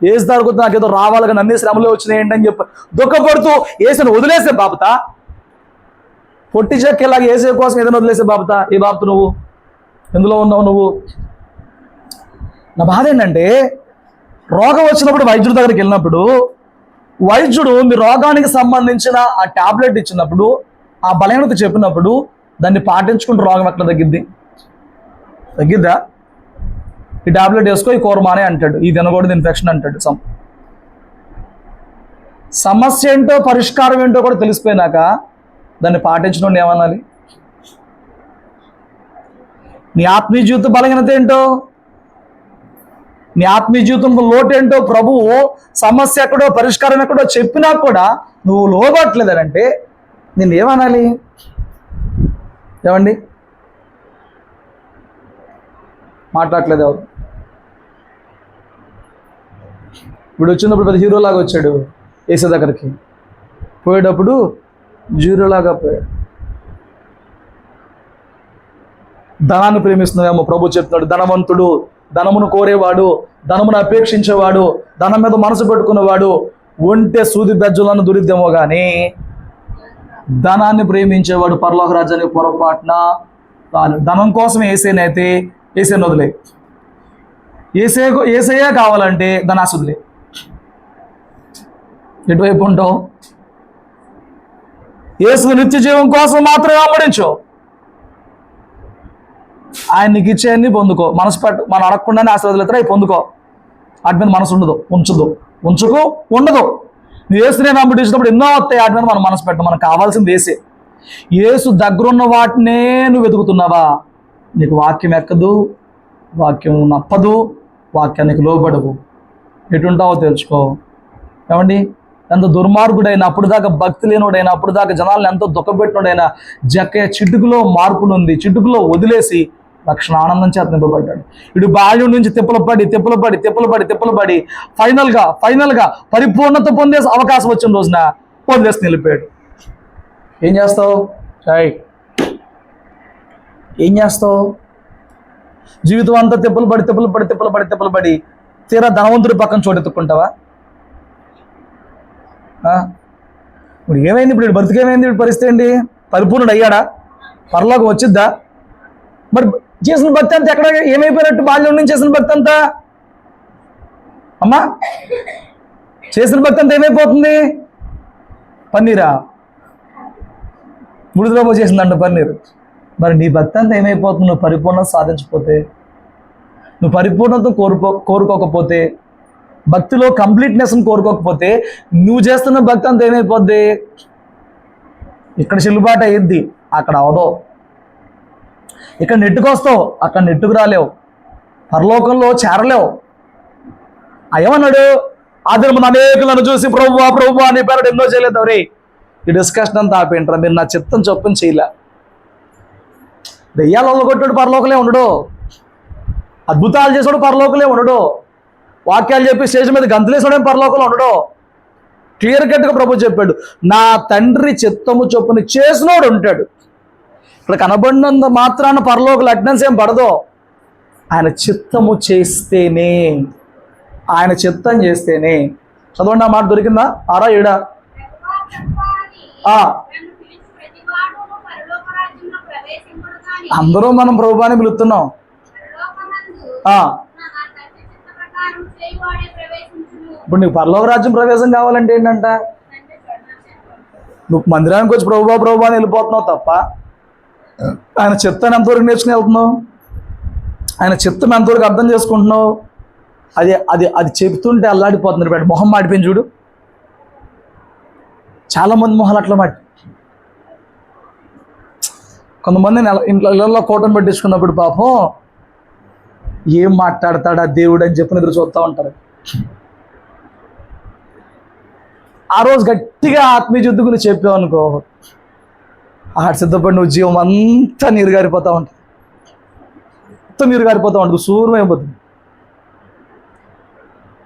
ఏసు దొరుకుతూ నాకేదో రావాలిగా, నన్నే శ్రమలో వచ్చినాయి ఏంటని చెప్పి దుఃఖపడుతూ ఏసుని వదిలేసే బాబతా? పొట్టి చెక్కేలాగా ఏసే కోసం ఏదైనా వదిలేసే బాబతా? ఏ బాబత నువ్వు? ఎందులో ఉన్నావు నువ్వు? నా బాధ ఏంటంటే, రోగం వచ్చినప్పుడు వైద్యుడి దగ్గరికి వెళ్ళినప్పుడు వైద్యుడు మీ రోగానికి సంబంధించిన ఆ టాబ్లెట్ ఇచ్చినప్పుడు, ఆ బలహీనత చెప్పినప్పుడు దాన్ని పాటించుకుంటూ రోగం ఎక్కడ తగ్గిద్దా? ఈ టాబ్లెట్ వేసుకో, ఈ కూర మానే అంటాడు, ఈ తినకూడదు ఇన్ఫెక్షన్ అంటాడు. సమస్య ఏంటో పరిష్కారం ఏంటో కూడా తెలిసిపోయినాక దాన్ని పాటించడం ఏమనాలి? నీ ఆత్మీయ జీవితం బలహీనత ఏంటో, నీ ఆత్మీయ జీవితంలో లోటేంటో ప్రభువు సమస్య ఎక్కడో పరిష్కారం ఎక్కడో చెప్పినా కూడా నువ్వు లోబట్లేదనంటే నేను ఏమనాలి? ఏమండి మాట్లాడలేదు ఎవరు? ఇప్పుడు వచ్చినప్పుడు పెద్ద హీరోలాగా వచ్చాడు ఏసే దగ్గరికి, పోయేటప్పుడు జీరోలాగా పోయాడు. ధనాన్ని ప్రేమిస్తున్నావేమో ప్రభు చెప్తున్నాడు. ధనవంతుడు, ధనమును కోరేవాడు, ధనమును అపేక్షించేవాడు, ధనం మీద మనసు పెట్టుకునేవాడు ఒంటె సూది బెజ్జలను దురిద్దేమో కానీ ధనాన్ని ప్రేమించేవాడు పరలోక రాజ్యానికి పొరపాటున ధనం కోసం ఏసేనైతే ఏసేని వదిలే, ఏసయ్యే కావాలంటే ధనాసుదిలే. ఎటువైపు ఉంటావు? యేసు నిత్య జీవం కోసం మాత్రమే అమ్మడించు. ఆయన నీకు ఇచ్చేయన్ని పొందుకో, మనం అడగకుండానే ఆశీర్వాదాలు అవి పొందుకో. వాటి మీద మనసు ఉంచుకు ఉండదు. నువ్వు యేసునే నమ్మించినప్పుడు ఎన్నో వస్తాయి, వాటి మీద మనం మనసు పెట్టం. మనకు కావాల్సింది వేసే. యేసు దగ్గరున్న వాటినే నువ్వు వెతుకుతున్నావా? నీకు వాక్యం ఎక్కదు, వాక్యం నప్పదు, వాక్యానికి లోబడవు. ఎటుంటావో తెలుసుకో. ఏమండి, ఎంత దుర్మార్గుడైనా, అప్పుడు దాకా భక్తి లేనుడైనా, అప్పుడు దాకా జనాలను ఎంతో దుఃఖపెట్టినోడైనా జక్కయ్య చిటుకులో మార్పు నుండి, చిటుకులో వదిలేసి రక్షణ ఆనందం చేత నింపబడ్డాడు. ఇటు బాల్యం నుంచి తిప్పలు పడి ఫైనల్గా పరిపూర్ణత పొందే అవకాశం వచ్చిన రోజున వదిలేసి నిలిపాడు. ఏం చేస్తావు? ఏం చేస్తావు? జీవితం అంతా తిప్పలు పడి తీరా ధనవంతుడి పక్కన చోటెత్తుకుంటావా? ఇప్పుడు ఏమైంది? ఇప్పుడు బతికేమైంది? ఇప్పుడు పరిస్థితి ఏంటి? పరిపూర్ణుడు అయ్యాడా? పరలోకం వచ్చిద్దా? మరి చేసిన భక్తి అంతా ఎక్కడ ఏమైపోయినట్టు? బాల్యం నుంచి చేసిన భక్తి అంతా అమ్మా, చేసిన భక్తి అంతా ఏమైపోతుంది? పన్నీరా, బుడిదలో చేసిందంట పన్నీరు. మరి నీ భక్తి అంతా ఏమైపోతుంది? నువ్వు పరిపూర్ణత సాధించకపోతే, నువ్వు పరిపూర్ణత కోరుకోకపోతే, భక్తిలో కంప్లీట్నెస్ని కోరుకోకపోతే నువ్వు చేస్తున్న భక్తి అంతా ఏమైపోద్ది? ఇక్కడ చెల్లుబాటు అయ్యిద్ది, అక్కడ అవదో. ఇక్కడ నెట్టుకొస్తావు, అక్కడ నెట్టుకు రాలేవు, పరలోకంలో చేరలేవు. ఏమన్నాడు? ఆ దినమున అనేకులను చూసి ప్రభువా ప్రభువా అని పేరు ఎన్నో చేయలేదు. రే ఈ డిస్కషన్ అంతా ఆపేంటారా, మీరు నా చిత్తం చొప్పున చేయలే. దెయ్యాలు వల్లగొట్టాడు పరలోకలే ఉండడు, అద్భుతాలు చేసాడు పరలోకలే ఉండడు, వాక్యాలు చెప్పి స్టేజ్ మీద గంతులేసాడేం పరలోకంలో ఉండడు. క్లియర్ కట్గా ప్రభు చెప్పాడు, నా తండ్రి చిత్తము చొప్పున చేసినోడు ఉంటాడు. ఇక్కడ కనబడినంత మాత్రాన పరలోకలు అటెండెన్స్ ఏం పడదు. ఆయన చిత్తము చేస్తేనే, ఆయన చిత్తం చేస్తేనే. చదవండి, ఆ మాట దొరికిందా? 6 7? ప్రభువా, ప్రభువా అని ఆ, నన్ను పిలిచి ప్రతివాడును పరలోక రాజ్యంలో ప్రవేశింపడు గాని అందరూ మనం ప్రభువాని పిలుస్తున్నాం. పరలోకమందు ఆ, నా తండ్రి చిత్త ప్రకారం చేయువాడే ప్రవేశించును. ఇప్పుడు నీకు పరలోక రాజ్యం ప్రవేశం కావాలంటే ఏంటంట, తండ్రి కరుణాశీలం. నువ్వు మందిరానికి వచ్చి ప్రభువా ప్రభువా అని వెళ్ళిపోతున్నావు తప్ప ఆయన చిత్తాన్ని ఎంతవరకు నేర్చుకుని వెళ్తున్నావు, ఆయన చిత్తం ఎంతవరకు అర్థం చేసుకుంటున్నావు. అది అది అది చెబుతుంటే అల్లాడిపోతుంది. బయట మొహం మాడిపోయింది చూడు, చాలామంది మొహాలు అట్లా మాడి. కొంతమంది ఇళ్ళల్లో కోటను పట్టించుకున్నప్పుడు పాపం ఏం మాట్లాడతాడా దేవుడు అని చెప్పి ఎదురు చూస్తూ ఉంటారు. ఆ రోజు గట్టిగా ఆత్మీయ యుద్ధం గురించి చెప్పావు అనుకో, ఆడ సిద్ధపడి నువ్వు జీవం అంతా నీరు గారిపోతూ ఉంటుంది, మొత్తం నీరు గారిపోతూ ఉంటుంది, సూర్యం అయిపోతుంది.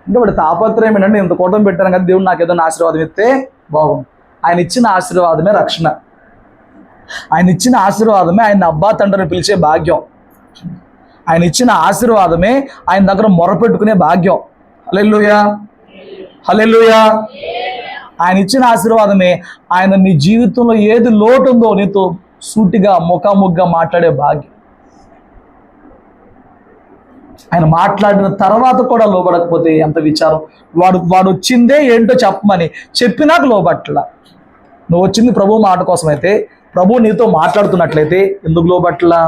అంటే వాడి తాపత్రయం ఏంటంటే, ఇంత కూటమి పెట్టాను కదా, దేవుడు నాకు ఏదైనా ఆశీర్వాదం ఇస్తే బాగుంది. ఆయన ఇచ్చిన ఆశీర్వాదమే రక్షణ, ఆయన ఇచ్చిన ఆశీర్వాదమే ఆయన అబ్బా తండ్రిని పిలిచే భాగ్యం, ఆయన ఇచ్చిన ఆశీర్వాదమే ఆయన దగ్గర మొరపెట్టుకునే భాగ్యం. హల్లెలూయా, హల్లెలూయా. ఆయన ఇచ్చిన ఆశీర్వాదమే ఆయన నీ జీవితంలో ఏది లోటు ఉందో నీతో సూటిగా ముఖాముఖిగా మాట్లాడే భాగ్యం. ఆయన మాట్లాడిన తర్వాత కూడా లోబడకపోతే ఎంత విచారం. వాడు వచ్చిందే ఏంటో చెప్పమని చెప్పినాక లోబట్ల. నువ్వు వచ్చింది ప్రభు మాట కోసం అయితే, ప్రభు నీతో మాట్లాడుతున్నట్లయితే ఎందుకు లోబట్లా?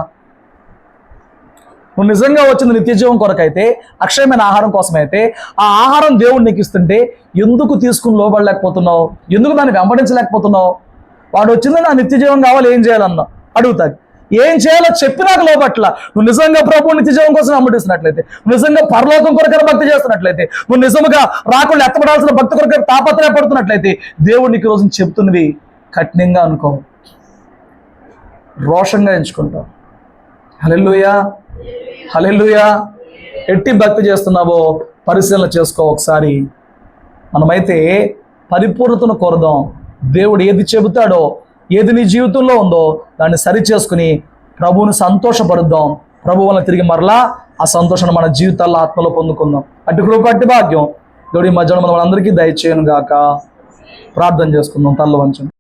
నువ్వు నిజంగా వచ్చింది నిత్యజీవం కొరకైతే, అక్షయమైన ఆహారం కోసమైతే, ఆ ఆహారం దేవుడు నీకు ఇస్తుంటే ఎందుకు తీసుకుని లోబడలేకపోతున్నావు? ఎందుకు దాన్ని వెంబడించలేకపోతున్నావు? వాడు వచ్చింది నా నిత్యజీవం కావాలి, ఏం చేయాలన్నా అడుగుతాడు. ఏం చేయాలో చెప్పినాక లోబట్ల. నువ్వు నిజంగా ప్రభు నిత్యజీవం కోసం వెంబడిస్తున్నట్లయితే, నువ్వు నిజంగా పరలోకం కొరకైనా భక్తి చేస్తున్నట్లయితే, నువ్వు నిజంగా రాకుండా ఎత్తపడాల్సిన భక్తి కొరకైనా తాపత్రయపడుతున్నట్లయితే, దేవుడు నీకు రోజు చెప్తున్నది కఠినంగా అనుకో, రోషంగా ఎంచుకుంటావు. హల్లెలూయా, హల్లెలూయా. ఎట్టి భక్తి చేస్తున్నావో పరిశీలన చేసుకో ఒకసారి. మనమైతే పరిపూర్ణతను కోరదాం. దేవుడు ఏది చెబుతాడో, ఏది నీ జీవితంలో ఉందో దాన్ని సరి చేసుకుని ప్రభువుని సంతోషపరుద్దాం. ప్రభు వల్ల తిరిగి మరలా ఆ సంతోషాన్ని మన జీవితాల్లో ఆత్మలో పొందుకుందాం. అటు కృప అట్టి భాగ్యం దేవుడి మధ్యాహ్నం మనందరికీ దయచేయను గాక. ప్రార్థన చేసుకుందాం. తల్ల వంచండి.